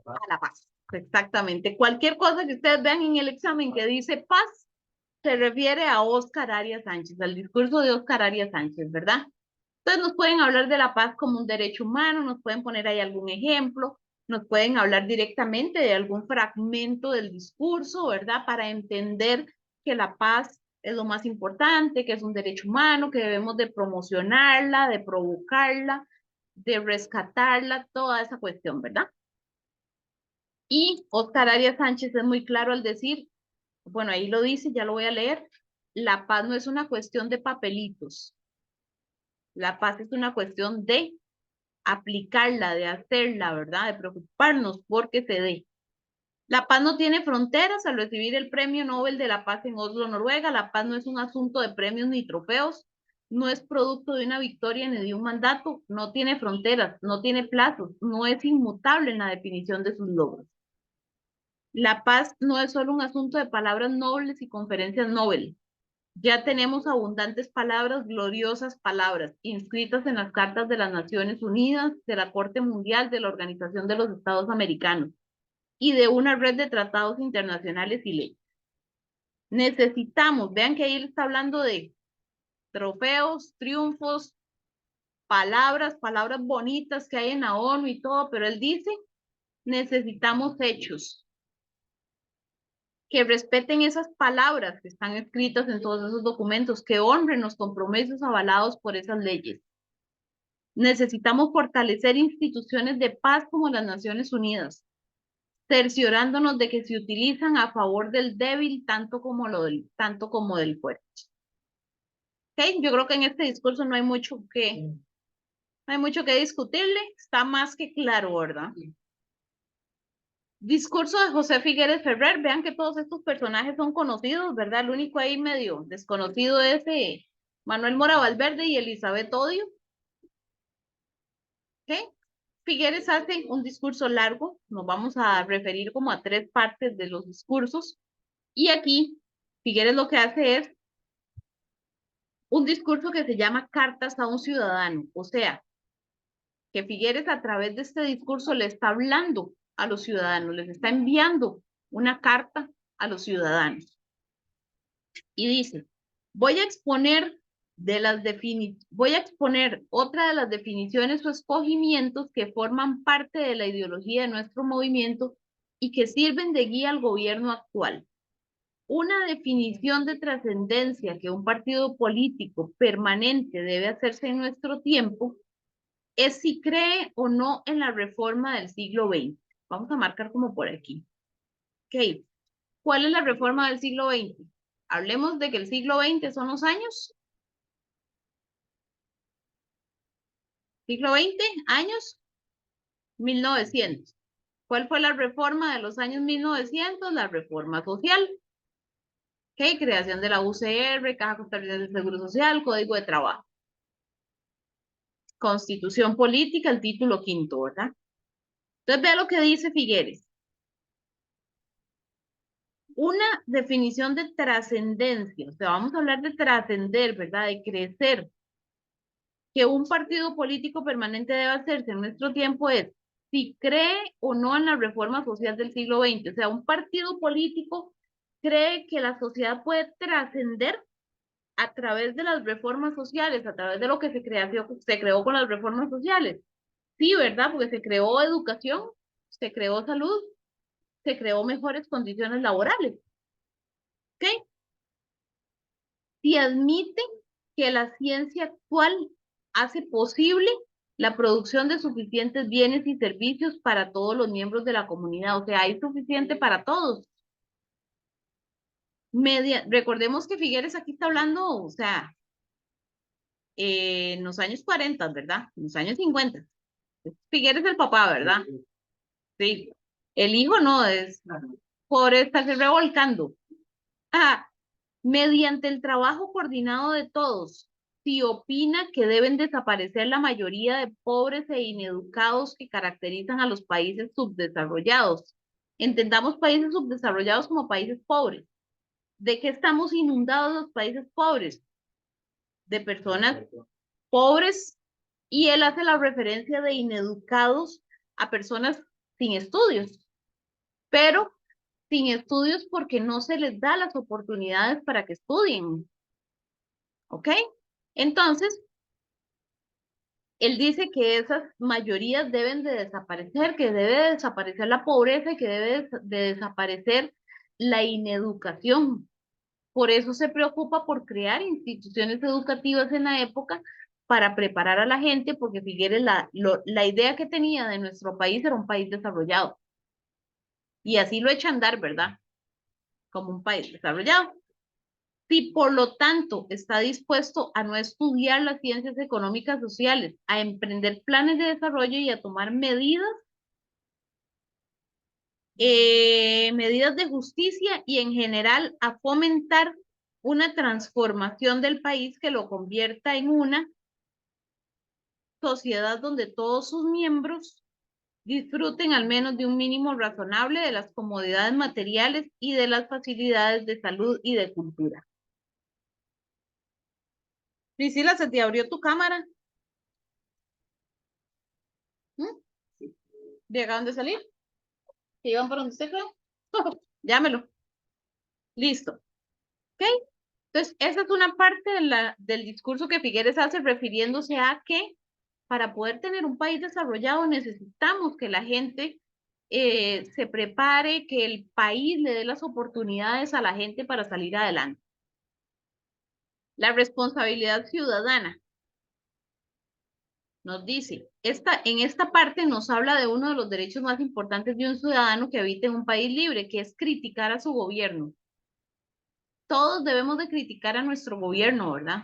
A la paz. Exactamente. Cualquier cosa que ustedes vean en el examen que dice paz, se refiere a Óscar Arias Sánchez, al discurso de Óscar Arias Sánchez, ¿verdad? Entonces nos pueden hablar de la paz como un derecho humano, nos pueden poner ahí algún ejemplo, nos pueden hablar directamente de algún fragmento del discurso, ¿verdad? Para entender que la paz es lo más importante, que es un derecho humano, que debemos de promocionarla, de provocarla, de rescatarla, toda esa cuestión, ¿verdad? Y Óscar Arias Sánchez es muy claro al decir, bueno, ahí lo dice, ya lo voy a leer, la paz no es una cuestión de papelitos, la paz es una cuestión de aplicarla, de hacerla, ¿verdad? De preocuparnos porque se dé. La paz no tiene fronteras. Al recibir el Premio Nobel de la Paz en Oslo, Noruega, la paz no es un asunto de premios ni trofeos, no es producto de una victoria ni de un mandato, no tiene fronteras, no tiene plazos, no es inmutable en la definición de sus logros. La paz no es solo un asunto de palabras nobles y conferencias Nobel. Ya tenemos abundantes palabras, gloriosas palabras, inscritas en las cartas de las Naciones Unidas, de la Corte Mundial, de la Organización de los Estados Americanos y de una red de tratados internacionales y leyes. Necesitamos, vean que ahí él está hablando de trofeos, triunfos, palabras bonitas que hay en la ONU y todo, pero él dice, necesitamos hechos que respeten esas palabras que están escritas en todos esos documentos, que honren los compromisos avalados por esas leyes. Necesitamos fortalecer instituciones de paz como las Naciones Unidas, cerciorándonos de que se utilizan a favor del débil tanto como del fuerte. ¿Okay? Yo creo que en este discurso no hay mucho que discutirle, está más que claro, ¿verdad? Discurso de José Figueres Ferrer, vean que todos estos personajes son conocidos, ¿verdad? El único ahí medio desconocido es Manuel Mora Valverde y Elizabeth Odio. ¿Okay? Figueres hace un discurso largo, nos vamos a referir como a 3 partes de los discursos, y aquí Figueres lo que hace es un discurso que se llama Cartas a un ciudadano, o sea, que Figueres a través de este discurso le está hablando a los ciudadanos, les está enviando una carta a los ciudadanos. Y dice, voy a exponer otra de las definiciones o escogimientos que forman parte de la ideología de nuestro movimiento y que sirven de guía al gobierno actual. Una definición de trascendencia que un partido político permanente debe hacerse en nuestro tiempo es si cree o no en la reforma del siglo XX. Vamos a marcar como por aquí. Ok. ¿Cuál es la reforma del siglo XX? Hablemos de que el siglo XX son los años. Siglo XX, años 1900. ¿Cuál fue la reforma de los años 1900? La reforma social. Ok, creación de la UCR, Caja Costarricense de Seguro Social, Código de Trabajo. Constitución Política, el título 5, ¿verdad? Entonces vea lo que dice Figueres. Una definición de trascendencia, o sea, vamos a hablar de trascender, ¿verdad? De crecer. Que un partido político permanente debe hacerse en nuestro tiempo es si cree o no en la reforma social del siglo XX. O sea, un partido político cree que la sociedad puede trascender a través de las reformas sociales, a través de lo que se creó con las reformas sociales. Sí, ¿verdad? Porque se creó educación, se creó salud, se creó mejores condiciones laborales. ¿Ok? Si admiten que la ciencia actual hace posible la producción de suficientes bienes y servicios para todos los miembros de la comunidad, o sea, hay suficiente para todos. Recordemos que Figueres aquí está hablando, o sea, en los años 40, ¿verdad? En los años 50. Figueres es el papá, ¿verdad? Sí. El hijo no es por estarse revolcando. Ah, mediante el trabajo coordinado de todos, si opina que deben desaparecer la mayoría de pobres e ineducados que caracterizan a los países subdesarrollados. Entendamos países subdesarrollados como países pobres. ¿De qué estamos inundados los países pobres? De personas pobres, y él hace la referencia de ineducados a personas sin estudios, pero sin estudios porque no se les da las oportunidades para que estudien. ¿Ok? Entonces, él dice que esas mayorías deben de desaparecer, que debe de desaparecer la pobreza y que debe de desaparecer la ineducación. Por eso se preocupa por crear instituciones educativas en la época para preparar a la gente, porque Figueres la idea que tenía de nuestro país era un país desarrollado. Y así lo echa a andar, ¿verdad? Como un país desarrollado. Si por lo tanto está dispuesto a no estudiar las ciencias económicas sociales, a emprender planes de desarrollo y a tomar medidas de justicia y en general a fomentar una transformación del país que lo convierta en una sociedad donde todos sus miembros disfruten al menos de un mínimo razonable de las comodidades materiales y de las facilidades de salud y de cultura. Priscila, ¿se te abrió tu cámara? ¿De acá dónde salir? ¿Que iban por donde usted creo? Llámelo. Listo. ¿Ok? Entonces, esa es una parte del discurso que Figueres hace refiriéndose a que para poder tener un país desarrollado necesitamos que la gente se prepare, que el país le dé las oportunidades a la gente para salir adelante. La responsabilidad ciudadana nos dice, en esta parte nos habla de uno de los derechos más importantes de un ciudadano que habita en un país libre, que es criticar a su gobierno. Todos debemos de criticar a nuestro gobierno, ¿verdad?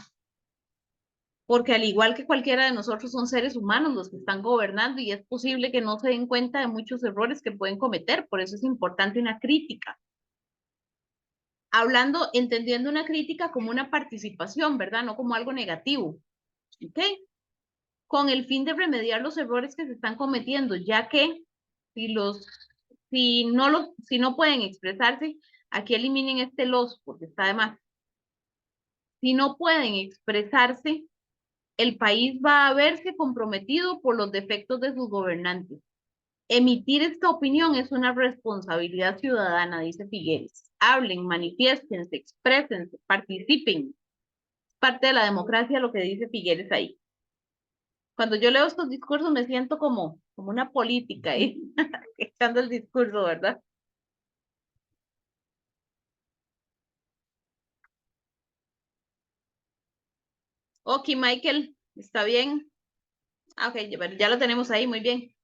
Porque al igual que cualquiera de nosotros son seres humanos los que están gobernando y es posible que no se den cuenta de muchos errores que pueden cometer, por eso es importante una crítica. Hablando, entendiendo una crítica como una participación, ¿verdad? No como algo negativo, ¿ok? Con el fin de remediar los errores que se están cometiendo, ya que si si no pueden expresarse, aquí eliminen este los, porque está de más. Si no pueden expresarse, el país va a verse comprometido por los defectos de sus gobernantes. Emitir esta opinión es una responsabilidad ciudadana, dice Figueres. Hablen, manifiéstense, exprésense, participen. Es parte de la democracia lo que dice Figueres ahí. Cuando yo leo estos discursos me siento como una política ahí, echando el discurso, ¿verdad? Ok, Michael, ¿está bien? Ah, ok, ya lo tenemos ahí, muy bien.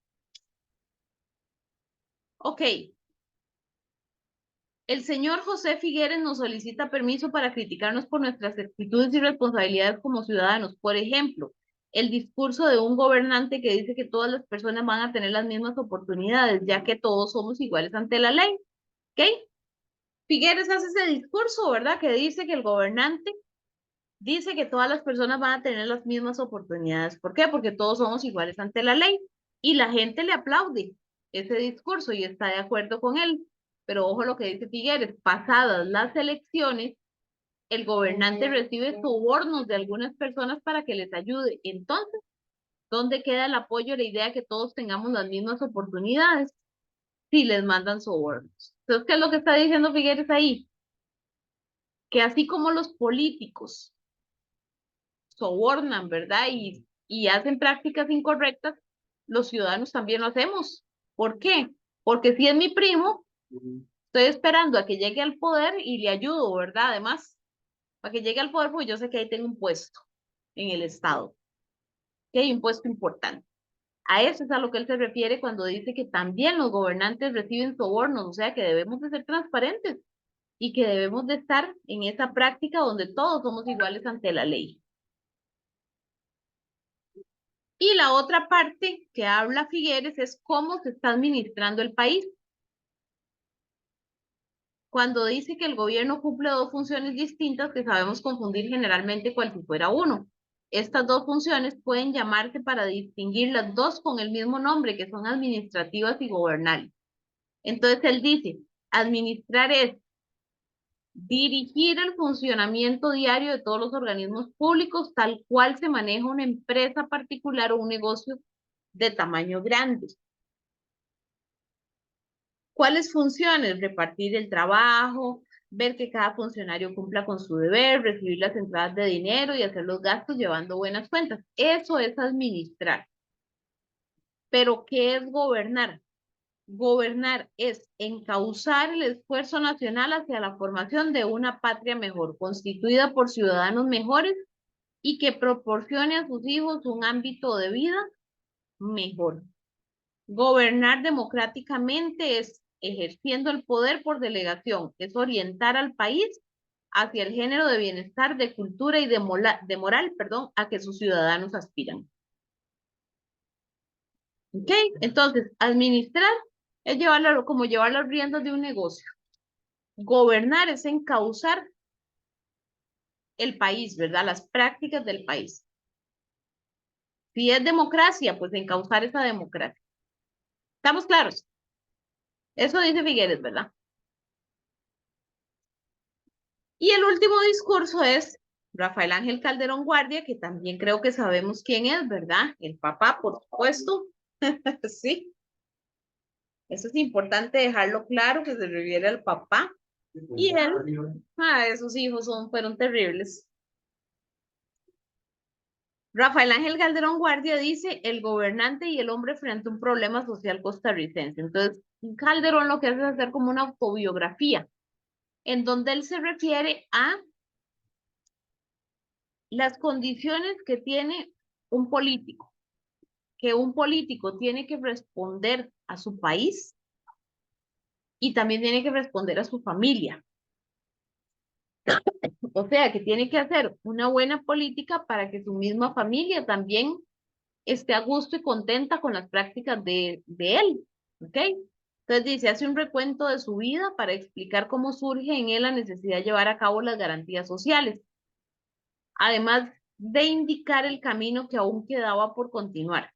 Ok, el señor José Figueres nos solicita permiso para criticarnos por nuestras actitudes y responsabilidades como ciudadanos. Por ejemplo, el discurso de un gobernante que dice que todas las personas van a tener las mismas oportunidades, ya que todos somos iguales ante la ley. ¿Ok? Figueres hace ese discurso, ¿verdad? Que dice que el gobernante dice que todas las personas van a tener las mismas oportunidades. ¿Por qué? Porque todos somos iguales ante la ley. Y la gente le aplaude ese discurso y está de acuerdo con él. Pero ojo lo que dice Figueres, pasadas las elecciones, el gobernante recibe sobornos de algunas personas para que les ayude. Entonces, ¿dónde queda el apoyo a la idea de que todos tengamos las mismas oportunidades si les mandan sobornos? Entonces, ¿qué es lo que está diciendo Figueres ahí? Que así como los políticos sobornan, ¿verdad? Y hacen prácticas incorrectas, los ciudadanos también lo hacemos. ¿Por qué? Porque si es mi primo, estoy esperando a que llegue al poder y le ayudo, ¿verdad? Además, para que llegue al poder, pues yo sé que ahí tengo un puesto en el Estado, que hay un puesto importante. A eso es a lo que él se refiere cuando dice que también los gobernantes reciben sobornos, o sea que debemos de ser transparentes y que debemos de estar en esa práctica donde todos somos iguales ante la ley. Y la otra parte que habla Figueres es cómo se está administrando el país. Cuando dice que el gobierno cumple dos funciones distintas que sabemos confundir generalmente cual si fuera uno. Estas dos funciones pueden llamarse para distinguir las dos con el mismo nombre, que son administrativas y gobernales. Entonces él dice, administrar es dirigir el funcionamiento diario de todos los organismos públicos tal cual se maneja una empresa particular o un negocio de tamaño grande. ¿Cuáles funciones? Repartir el trabajo, ver que cada funcionario cumpla con su deber, recibir las entradas de dinero y hacer los gastos llevando buenas cuentas. Eso es administrar. Pero ¿qué es gobernar? Gobernar es encauzar el esfuerzo nacional hacia la formación de una patria mejor, constituida por ciudadanos mejores y que proporcione a sus hijos un ámbito de vida mejor. Gobernar democráticamente es ejerciendo el poder por delegación, es orientar al país hacia el género de bienestar, de cultura y de moral, perdón, a que sus ciudadanos aspiran. ¿Ok? Entonces, administrar es como llevar las riendas de un negocio. Gobernar es encauzar el país, ¿verdad? Las prácticas del país. Si es democracia, pues encauzar esa democracia. ¿Estamos claros? Eso dice Figueres, ¿verdad? Y el último discurso es Rafael Ángel Calderón Guardia, que también creo que sabemos quién es, ¿verdad? El papá, por supuesto. Sí, eso es importante dejarlo claro, que se refiere al papá. Y él, esos hijos fueron terribles. Rafael Ángel Calderón Guardia dice, el gobernante y el hombre frente a un problema social costarricense. Entonces, Calderón lo que hace es hacer como una autobiografía, en donde él se refiere a las condiciones que tiene un político, que un político tiene que responder a su país y también tiene que responder a su familia. O sea, que tiene que hacer una buena política para que su misma familia también esté a gusto y contenta con las prácticas de él. ¿Ok? Entonces dice, hace un recuento de su vida para explicar cómo surge en él la necesidad de llevar a cabo las garantías sociales, además de indicar el camino que aún quedaba por continuar.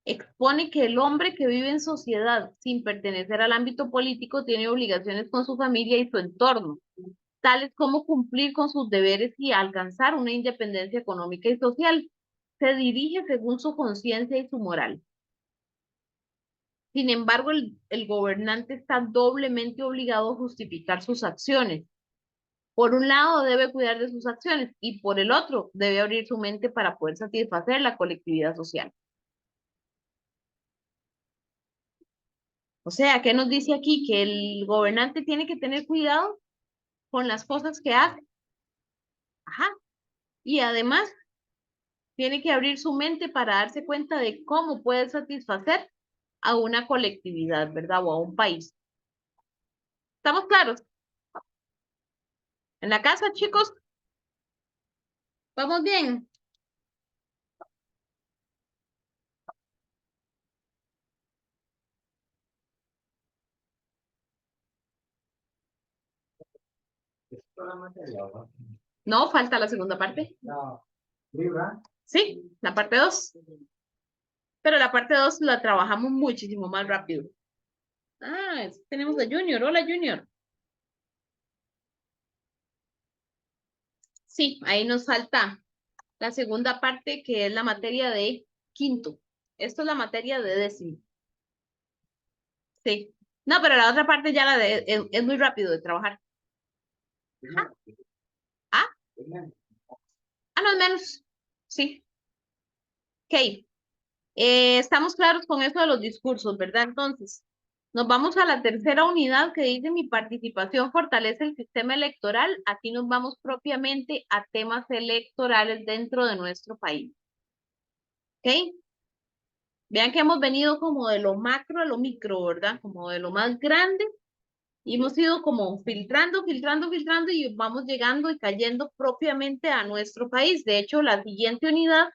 Expone que el hombre que vive en sociedad sin pertenecer al ámbito político tiene obligaciones con su familia y su entorno, tales como cumplir con sus deberes y alcanzar una independencia económica y social. Se dirige según su conciencia y su moral. Sin embargo, el gobernante está doblemente obligado a justificar sus acciones. Por un lado, debe cuidar de sus acciones y por el otro, debe abrir su mente para poder satisfacer la colectividad social. O sea, ¿qué nos dice aquí? Que el gobernante tiene que tener cuidado con las cosas que hace. Ajá. Y además, tiene que abrir su mente para darse cuenta de cómo puede satisfacer a una colectividad, ¿verdad? O a un país. ¿Estamos claros? En la casa, chicos, ¿vamos bien? No, falta la segunda parte. Sí, la parte 2. Pero la parte 2 la trabajamos muchísimo más rápido. Ah, tenemos a Junior. Hola, Junior. Sí, ahí nos falta la segunda parte, que es la materia de quinto. Esto es la materia de décimo. Sí. No, pero la otra parte ya es muy rápido de trabajar. Ajá. Ah, no es menos. Sí. Ok. Estamos claros con eso de los discursos, ¿verdad? Entonces, nos vamos a la tercera unidad que dice mi participación fortalece el sistema electoral. Aquí nos vamos propiamente a temas electorales dentro de nuestro país. ¿Ok? Vean que hemos venido como de lo macro a lo micro, ¿verdad? Como de lo más grande. Y hemos ido como filtrando, filtrando, filtrando y vamos llegando y cayendo propiamente a nuestro país. De hecho, la siguiente unidad,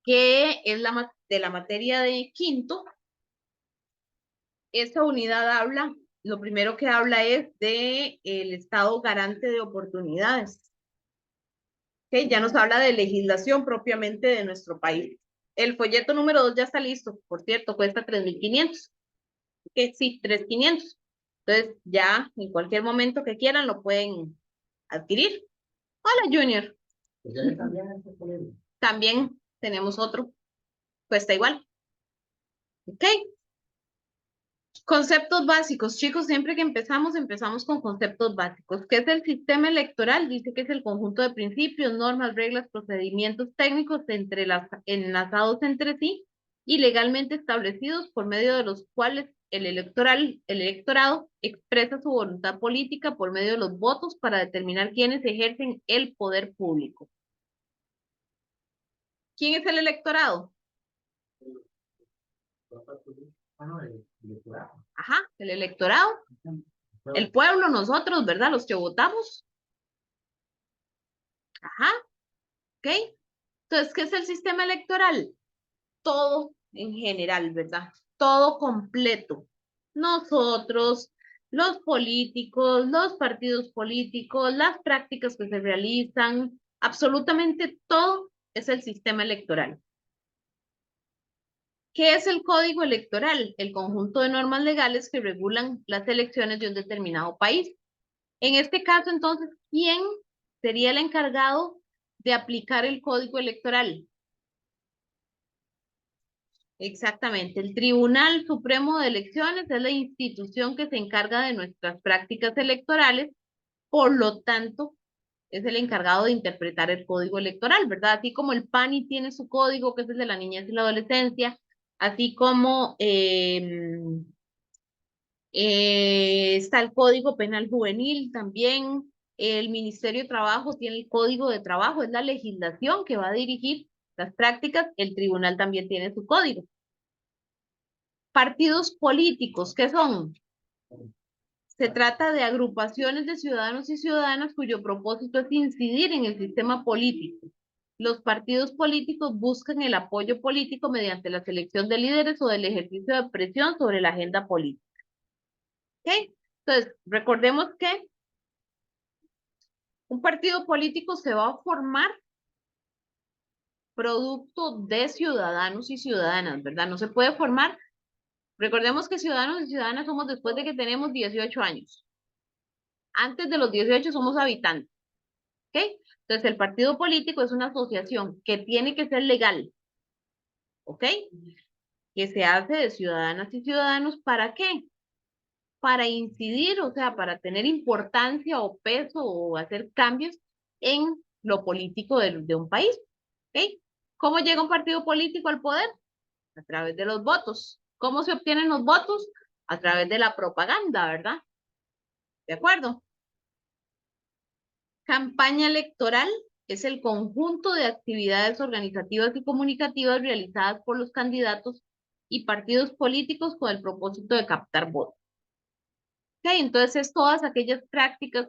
que es de la materia de quinto, esta unidad habla, lo primero que habla es de el Estado garante de oportunidades. ¿Okay? Ya nos habla de legislación propiamente de nuestro país. El folleto número 2 ya está listo, por cierto, cuesta 3.500. Que sí, 3.500. Entonces, ya en cualquier momento que quieran lo pueden adquirir. Hola, Junior. También tenemos otro, cuesta igual. ¿Ok? Conceptos básicos, chicos, siempre que empezamos con conceptos básicos. ¿Qué es el sistema electoral? Dice que es el conjunto de principios, normas, reglas, procedimientos técnicos enlazados entre sí y legalmente establecidos por medio de los cuales el electorado expresa su voluntad política por medio de los votos para determinar quiénes ejercen el poder público. ¿Quién es el electorado? Ajá, el electorado. El pueblo, nosotros, ¿verdad? Los que votamos. Ajá, ¿ok? Entonces, ¿qué es el sistema electoral? Todo en general, ¿verdad? Todo completo. Nosotros, los políticos, los partidos políticos, las prácticas que se realizan, absolutamente todo es el sistema electoral. ¿Qué es el código electoral? El conjunto de normas legales que regulan las elecciones de un determinado país. En este caso, entonces, ¿quién sería el encargado de aplicar el código electoral? Exactamente. El Tribunal Supremo de Elecciones es la institución que se encarga de nuestras prácticas electorales, por lo tanto, es el encargado de interpretar el código electoral, ¿verdad? Así como el PANI tiene su código, que es el de la niñez y la adolescencia, así como está el Código Penal Juvenil también, el Ministerio de Trabajo tiene el Código de Trabajo, es la legislación que va a dirigir las prácticas, el tribunal también tiene su código. Partidos políticos, ¿qué son? Se trata de agrupaciones de ciudadanos y ciudadanas cuyo propósito es incidir en el sistema político. Los partidos políticos buscan el apoyo político mediante la selección de líderes o del ejercicio de presión sobre la agenda política. ¿Ok? Entonces, recordemos que un partido político se va a formar producto de ciudadanos y ciudadanas, ¿verdad? No se puede formar. Recordemos que ciudadanos y ciudadanas somos después de que tenemos 18 años. Antes de los 18 somos habitantes. ¿Ok? Entonces, el partido político es una asociación que tiene que ser legal. ¿Ok? Que se hace de ciudadanas y ciudadanos. ¿Para qué? Para incidir, o sea, para tener importancia o peso o hacer cambios en lo político de un país. ¿Ok? ¿Cómo llega un partido político al poder? A través de los votos. ¿Cómo se obtienen los votos? A través de la propaganda, ¿verdad? ¿De acuerdo? Campaña electoral es el conjunto de actividades organizativas y comunicativas realizadas por los candidatos y partidos políticos con el propósito de captar votos. ¿Okay? Entonces, todas aquellas prácticas,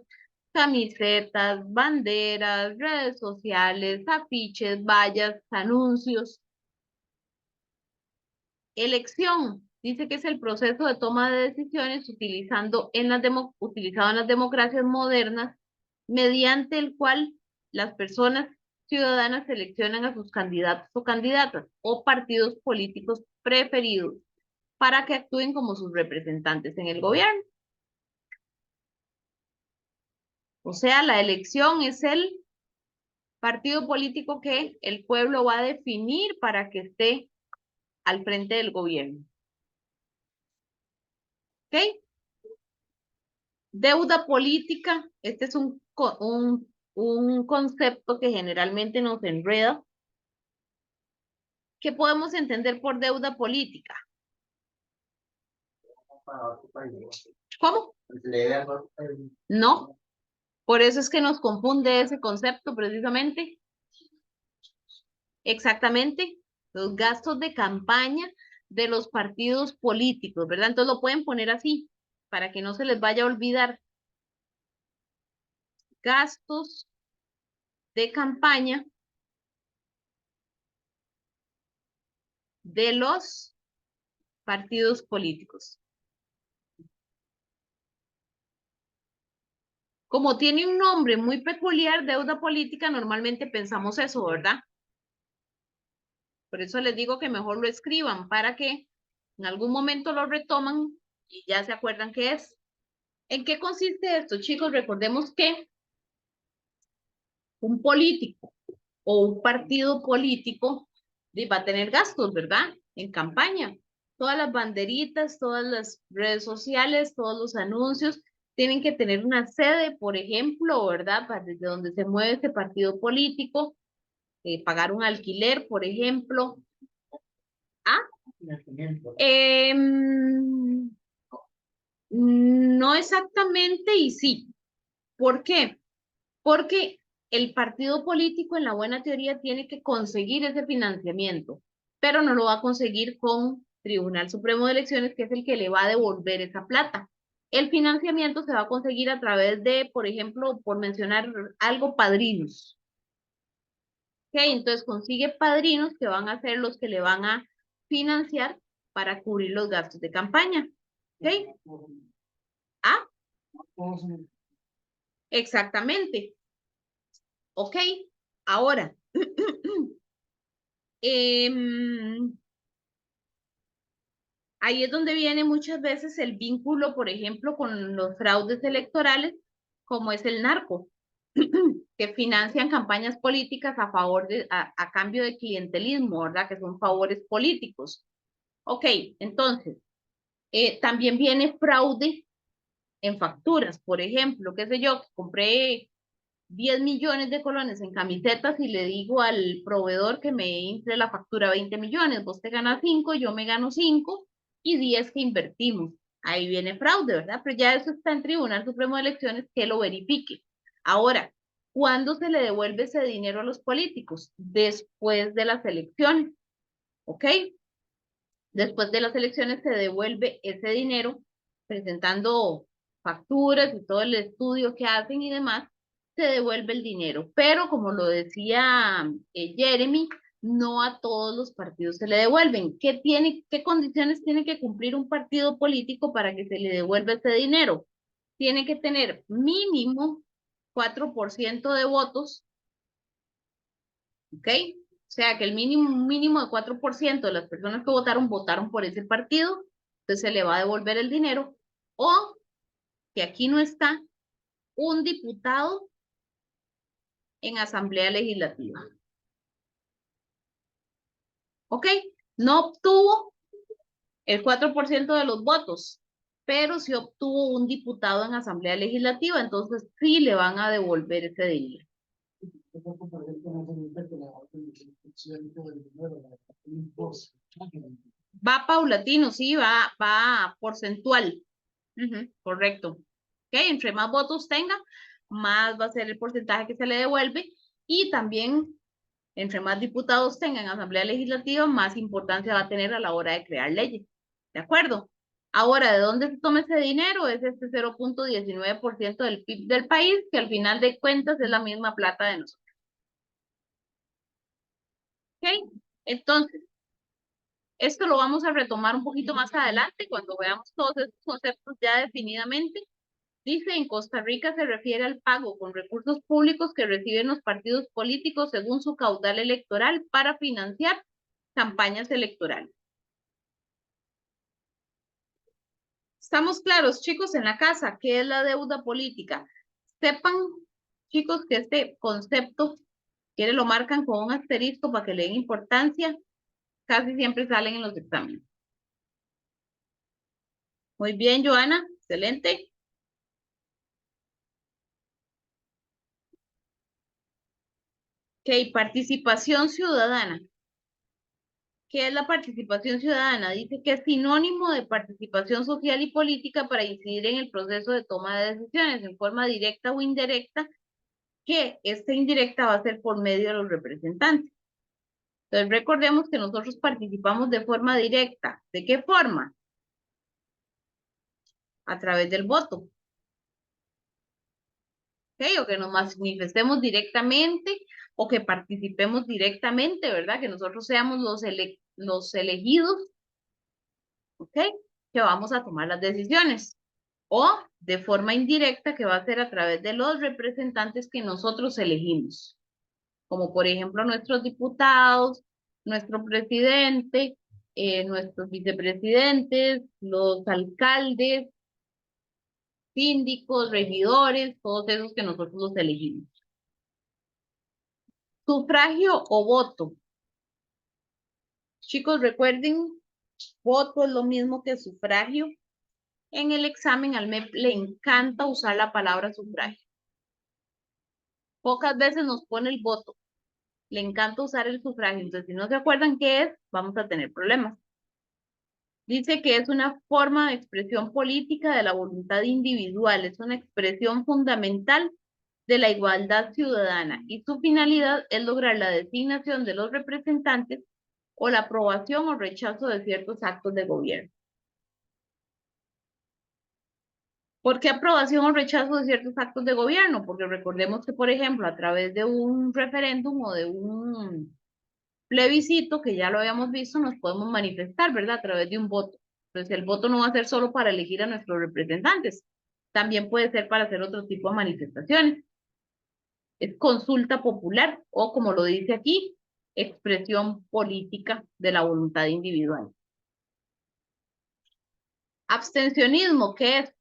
camisetas, banderas, redes sociales, afiches, vallas, anuncios. Elección, dice que es el proceso de toma de decisiones utilizado en las democracias modernas, mediante el cual las personas ciudadanas seleccionan a sus candidatos o candidatas o partidos políticos preferidos para que actúen como sus representantes en el gobierno. O sea, la elección es el partido político que el pueblo va a definir para que esté al frente del gobierno. ¿Ok? Deuda política, este es un concepto que generalmente nos enreda. ¿Qué podemos entender por deuda política? ¿Cómo? No, por eso es que nos confunde ese concepto precisamente. Exactamente, los gastos de campaña de los partidos políticos, ¿verdad? Entonces lo pueden poner así, para que no se les vaya a olvidar. Gastos de campaña de los partidos políticos. Como tiene un nombre muy peculiar, deuda política, normalmente pensamos eso, ¿verdad? Por eso les digo que mejor lo escriban para que en algún momento lo retoman y ya se acuerdan qué es. ¿En qué consiste esto, chicos? Recordemos que un político o un partido político va a tener gastos, ¿verdad? En campaña. Todas las banderitas, todas las redes sociales, todos los anuncios tienen que tener una sede, por ejemplo, ¿verdad? Desde donde se mueve ese partido político, pagar un alquiler, por ejemplo. Ah, no exactamente y sí. ¿Por qué? Porque el partido político en la buena teoría tiene que conseguir ese financiamiento, pero no lo va a conseguir con Tribunal Supremo de Elecciones, que es el que le va a devolver esa plata. El financiamiento se va a conseguir a través de, por ejemplo, por mencionar algo, padrinos. ¿Ok? Entonces consigue padrinos que van a ser los que le van a financiar para cubrir los gastos de campaña. ¿Ok? Ah, exactamente. ¿Ok? Ahora, ahí es donde viene muchas veces el vínculo, por ejemplo, con los fraudes electorales, como es el narco, que financian campañas políticas a favor a cambio de clientelismo, ¿verdad? Que son favores políticos. Ok, entonces, también viene fraude en facturas. Por ejemplo, qué sé yo, compré 10 millones de colones en camisetas y le digo al proveedor que me infle la factura 20 millones, vos te ganas 5, yo me gano 5 y 10 que invertimos. Ahí viene fraude, ¿verdad? Pero ya eso está en Tribunal Supremo de Elecciones que lo verifique. Ahora, ¿cuándo se le devuelve ese dinero a los políticos? Después de las elecciones, ¿ok? Después de las elecciones se devuelve ese dinero presentando facturas y todo el estudio que hacen y demás, se devuelve el dinero. Pero como lo decía Jeremy, no a todos los partidos se le devuelven. ¿Qué condiciones tiene que cumplir un partido político para que se le devuelva ese dinero? Tiene que tener mínimo 4% de votos, ¿ok? O sea, que el mínimo de 4% de las personas que votaron por ese partido, entonces se le va a devolver el dinero, o que aquí no está un diputado en Asamblea Legislativa, ¿ok? No obtuvo el 4% de los votos, pero sí obtuvo un diputado en Asamblea Legislativa, entonces sí le van a devolver ese dinero. Va paulatino, sí, va porcentual. Correcto. Ok, entre más votos tenga, más va a ser el porcentaje que se le devuelve y también entre más diputados tenga en Asamblea Legislativa, más importancia va a tener a la hora de crear leyes. ¿De acuerdo? Ahora, ¿de dónde se toma ese dinero? Es este 0.19% del PIB del país, que al final de cuentas es la misma plata de nosotros. ¿Ok? Entonces, esto lo vamos a retomar un poquito más adelante cuando veamos todos estos conceptos ya definidamente. Dice, en Costa Rica se refiere al pago con recursos públicos que reciben los partidos políticos según su caudal electoral para financiar campañas electorales. Estamos claros, chicos, en la casa, ¿qué es la deuda política? Sepan, chicos, que este concepto, quiere lo marcan con un asterisco para que le den importancia, casi siempre salen en los exámenes. Muy bien, Joana, excelente. Ok, participación ciudadana. ¿Qué es la participación ciudadana? Dice que es sinónimo de participación social y política para incidir en el proceso de toma de decisiones en forma directa o indirecta, que esta indirecta va a ser por medio de los representantes. Entonces recordemos que nosotros participamos de forma directa. ¿De qué forma? A través del voto. ¿Ok? O que nos manifestemos directamente o que participemos directamente, ¿verdad? Que nosotros seamos los elegidos, ¿ok? Que vamos a tomar las decisiones. O de forma indirecta, que va a ser a través de los representantes que nosotros elegimos, como por ejemplo nuestros diputados, nuestro presidente, nuestros vicepresidentes, los alcaldes, síndicos, regidores, todos esos que nosotros los elegimos. Sufragio o voto. Chicos, recuerden, voto es lo mismo que sufragio. En el examen al MEP le encanta usar la palabra sufragio. Pocas veces nos pone el voto. Le encanta usar el sufragio. Entonces, si no se acuerdan qué es, vamos a tener problemas. Dice que es una forma de expresión política de la voluntad individual. Es una expresión fundamental de la igualdad ciudadana y su finalidad es lograr la designación de los representantes o la aprobación o rechazo de ciertos actos de gobierno. ¿Por qué aprobación o rechazo de ciertos actos de gobierno? Porque recordemos que, por ejemplo, a través de un referéndum o de un plebiscito, que ya lo habíamos visto, nos podemos manifestar, ¿verdad? A través de un voto. Entonces, el voto no va a ser solo para elegir a nuestros representantes, también puede ser para hacer otro tipo de manifestaciones. Es consulta popular o, como lo dice aquí, expresión política de la voluntad individual. Abstencionismo, ¿qué es?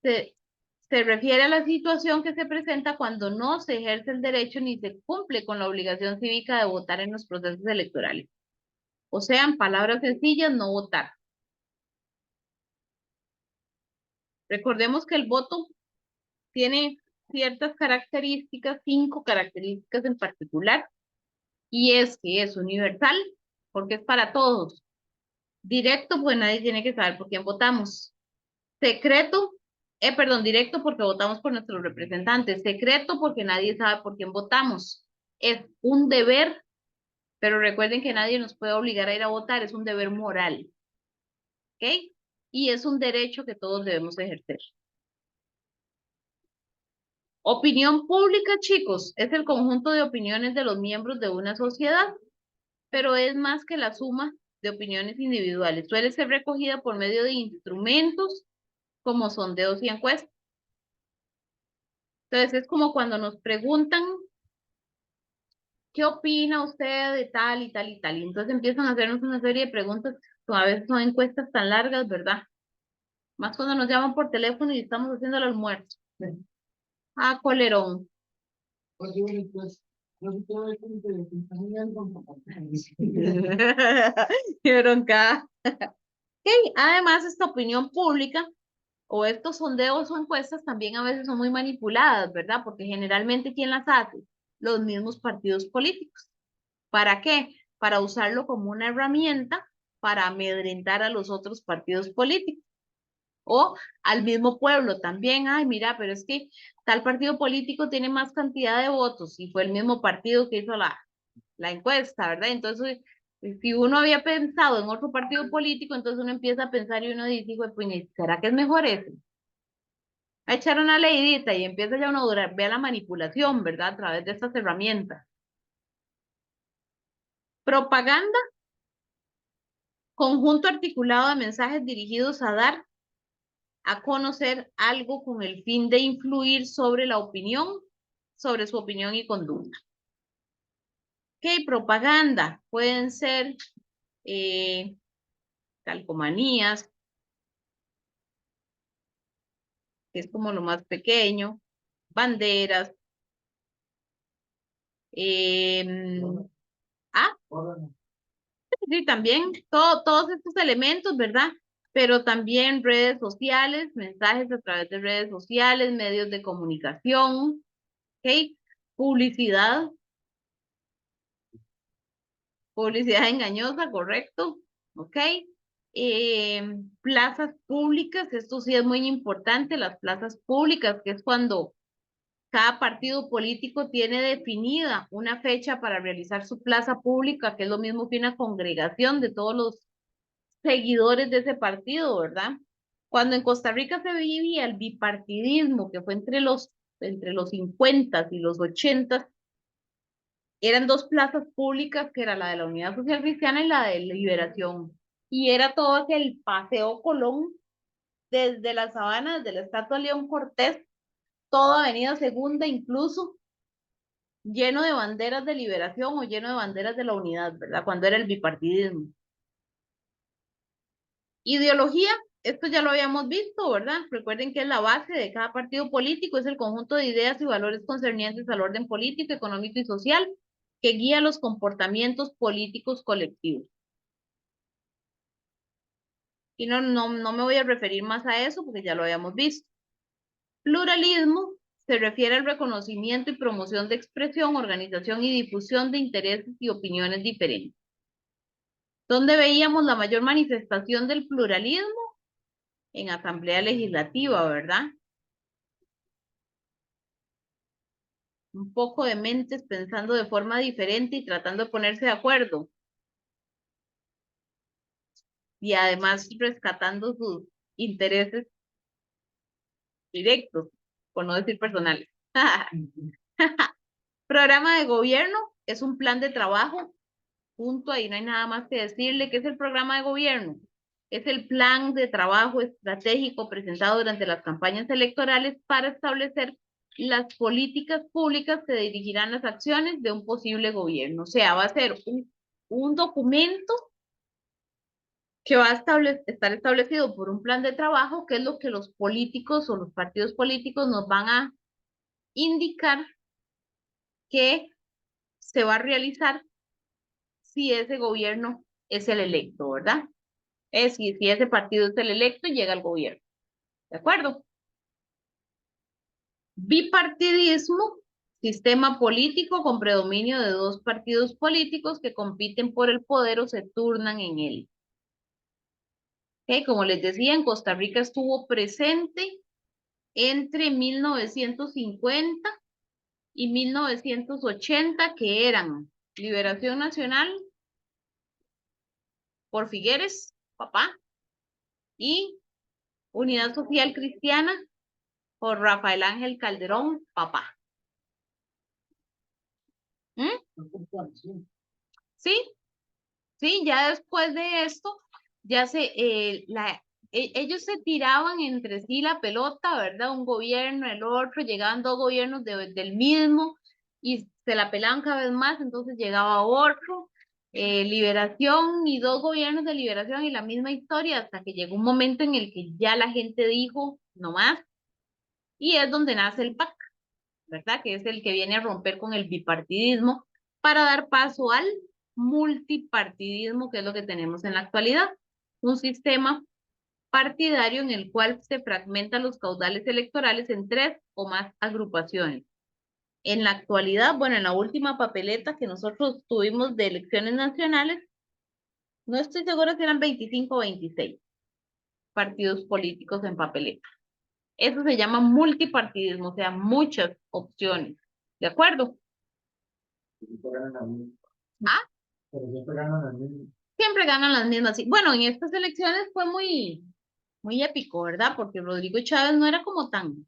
Se refiere a la situación que se presenta cuando no se ejerce el derecho ni se cumple con la obligación cívica de votar en los procesos electorales. O sea, en palabras sencillas, no votar. Recordemos que el voto tiene ciertas características, 5 características en particular, y es que es universal, porque es para todos. Directo, pues nadie tiene que saber por quién votamos. Secreto, perdón, directo porque votamos por nuestros representantes. Secreto porque nadie sabe por quién votamos. Es un deber, pero recuerden que nadie nos puede obligar a ir a votar, es un deber moral. ¿Ok? Y es un derecho que todos debemos ejercer. Opinión pública, chicos, es el conjunto de opiniones de los miembros de una sociedad, pero es más que la suma de opiniones individuales. Suele ser recogida por medio de instrumentos como sondeos y encuestas. Entonces es como cuando nos preguntan, ¿qué opina usted de tal y tal y tal? Y entonces empiezan a hacernos una serie de preguntas, a veces son encuestas tan largas, ¿verdad? Más cuando nos llaman por teléfono y estamos haciendo el almuerzo. Sí. Ah, colerón. Pues, no se puede Qué bronca. Ok, además, esta opinión pública o estos sondeos o encuestas también a veces son muy manipuladas, ¿verdad? Porque generalmente, ¿quién las hace? Los mismos partidos políticos. ¿Para qué? Para usarlo como una herramienta para amedrentar a los otros partidos políticos o al mismo pueblo también. Ay, mira, pero es que tal partido político tiene más cantidad de votos y fue el mismo partido que hizo la encuesta, ¿verdad? Entonces, si uno había pensado en otro partido político, entonces uno empieza a pensar y uno dice, pues, ¿será que es mejor ese? A echar una leidita y empieza ya uno a durar, vea la manipulación, ¿verdad? A través de estas herramientas. Propaganda, conjunto articulado de mensajes dirigidos a dar a conocer algo con el fin de influir sobre la opinión, sobre su opinión y conducta. ¿Qué propaganda? Pueden ser eh, calcomanías, que es como lo más pequeño, banderas, eh, ah, sí, también todos estos elementos, ¿verdad? Pero también redes sociales, mensajes a través de redes sociales, medios de comunicación, ¿ok? Publicidad, publicidad engañosa, correcto, ¿ok? Plazas públicas, esto sí es muy importante, las plazas públicas, que es cuando cada partido político tiene definida una fecha para realizar su plaza pública, que es lo mismo que una congregación de todos los seguidores de ese partido, ¿verdad? Cuando en Costa Rica se vivía el bipartidismo, que fue entre los 50 y los 80, eran dos plazas públicas, que era la de la Unidad Social Cristiana y la de Liberación. Y era todo aquel Paseo Colón, desde la Sabana, desde la Estatua León Cortés, toda Avenida Segunda, incluso lleno de banderas de liberación o lleno de banderas de la unidad, ¿verdad? Cuando era el bipartidismo. Ideología, esto ya lo habíamos visto, ¿verdad? Recuerden que es la base de cada partido político, es el conjunto de ideas y valores concernientes al orden político, económico y social que guía los comportamientos políticos colectivos. Y no me voy a referir más a eso porque ya lo habíamos visto. Pluralismo se refiere al reconocimiento y promoción de expresión, organización y difusión de intereses y opiniones diferentes. ¿Dónde veíamos la mayor manifestación del pluralismo? En Asamblea Legislativa, ¿verdad? Un poco de mentes pensando de forma diferente y tratando de ponerse de acuerdo. Y además rescatando sus intereses directos, por no decir personales. Programa de gobierno es un plan de trabajo. Punto, ahí no hay nada más que decirle. ¿Qué es el programa de gobierno? Es el plan de trabajo estratégico presentado durante las campañas electorales para establecer las políticas públicas que dirigirán las acciones de un posible gobierno. O sea, va a ser un documento que va a estar establecido por un plan de trabajo, que es lo que los políticos o los partidos políticos nos van a indicar que se va a realizar si ese gobierno es el electo, ¿verdad? Es si ese partido es el electo, llega al gobierno. ¿De acuerdo? Bipartidismo, sistema político con predominio de dos partidos políticos que compiten por el poder o se turnan en él. Como les decía, en Costa Rica estuvo presente entre 1950 y 1980, que eran Liberación Nacional por Figueres, papá, y Unidad Social Cristiana por Rafael Ángel Calderón, papá. Sí, sí, ya después de esto, ya ellos se tiraban entre sí la pelota, ¿verdad? Un gobierno, el otro, llegaban dos gobiernos del mismo y se la pelaban cada vez más, entonces llegaba otro, liberación y dos gobiernos de liberación y la misma historia hasta que llegó un momento en el que ya la gente dijo, no más, y es donde nace el PAC, ¿verdad? Que es el que viene a romper con el bipartidismo para dar paso al multipartidismo, que es lo que tenemos en la actualidad. Un sistema partidario en el cual se fragmentan los caudales electorales en tres o más agrupaciones. En la actualidad, bueno, en la última papeleta que nosotros tuvimos de elecciones nacionales, no estoy segura si eran 25 o 26 partidos políticos en papeleta. Eso se llama multipartidismo, o sea, muchas opciones. ¿De acuerdo? ¿Ah? Siempre ganan las mismas. Sí. Bueno, en estas elecciones fue muy épico, ¿verdad? Porque Rodrigo Chávez no era como tan.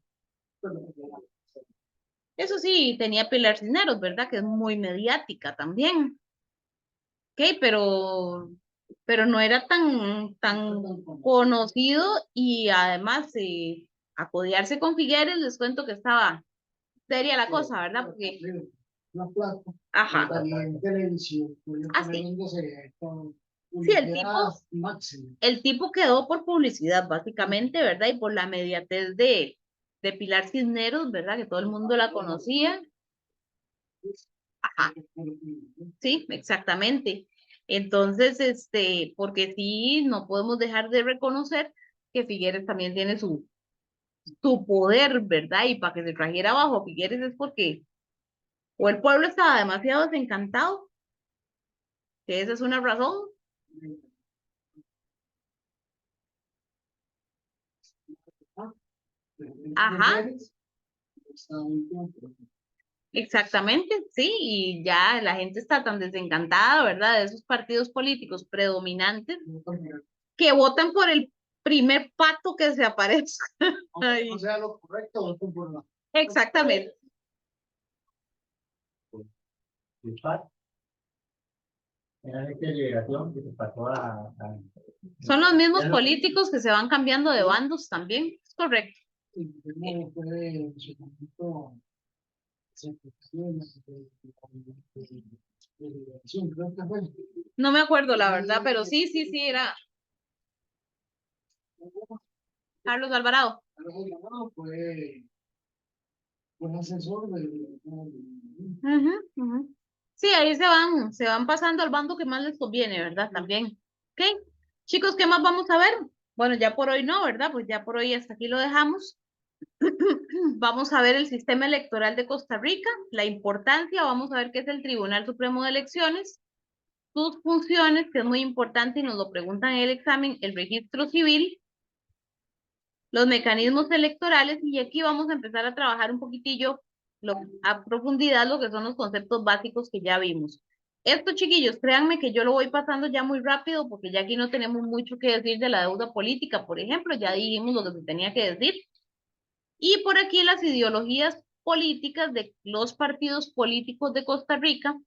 Eso sí, tenía Pilar Cisneros, ¿verdad? Que es muy mediática también. Ok, pero no era tan conocido y además a codearse con Figueres, les cuento que estaba seria la cosa, ¿verdad? Porque. Ajá. Así. Sí, el tipo quedó por publicidad, básicamente, ¿verdad? Y por la mediatez de Pilar Cisneros, ¿verdad? Que todo el mundo la conocía. Ajá. Sí, exactamente. Entonces, porque sí, no podemos dejar de reconocer que Figueres también tiene su poder, ¿verdad? Y para que se trajera abajo Figueres es porque o el pueblo estaba demasiado desencantado, que esa es una razón. Ajá, exactamente, sí, y ya la gente está tan desencantada, ¿verdad? De esos partidos políticos predominantes que votan por el primer pato que se aparezca. Ay. No sea lo correcto, votan por la. Exactamente. Son los mismos políticos que se van cambiando de bandos también, es correcto. No me acuerdo la verdad, pero sí, sí, sí, era Carlos Alvarado. Fue asesor de. Sí, ahí se van pasando al bando que más les conviene, ¿verdad? También. ¿Ok? Chicos, ¿qué más vamos a ver? Bueno, ya por hoy no, ¿verdad? Pues ya por hoy hasta aquí lo dejamos. Vamos a ver el sistema electoral de Costa Rica, la importancia, vamos a ver qué es el Tribunal Supremo de Elecciones, sus funciones, que es muy importante y nos lo preguntan en el examen, el registro civil, los mecanismos electorales y aquí vamos a empezar a trabajar un poquitillo a profundidad lo que son los conceptos básicos que ya vimos. Esto, chiquillos, créanme que yo lo voy pasando ya muy rápido porque ya aquí no tenemos mucho que decir de la deuda política, por ejemplo, ya dijimos lo que se tenía que decir. Y por aquí las ideologías políticas de los partidos políticos de Costa Rica,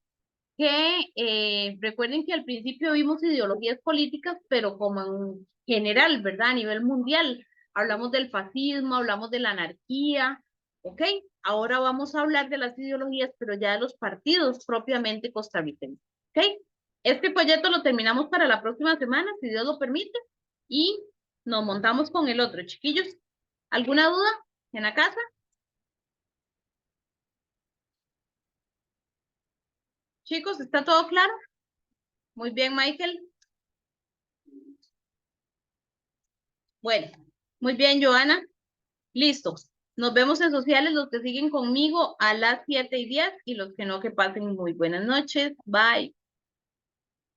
que recuerden que al principio vimos ideologías políticas, pero como en general, ¿verdad? A nivel mundial. Hablamos del fascismo, hablamos de la anarquía, ¿ok? Ahora vamos a hablar de las ideologías, pero ya de los partidos propiamente costarricenses, ¿ok? Este proyecto lo terminamos para la próxima semana, si Dios lo permite, y nos montamos con el otro. Chiquillos, ¿alguna duda en la casa? Chicos, ¿está todo claro? Muy bien, Michael. Bueno, muy bien, Joana. Listo. Nos vemos en sociales, los que siguen conmigo a las 7:10 y los que no, que pasen muy buenas noches. Bye.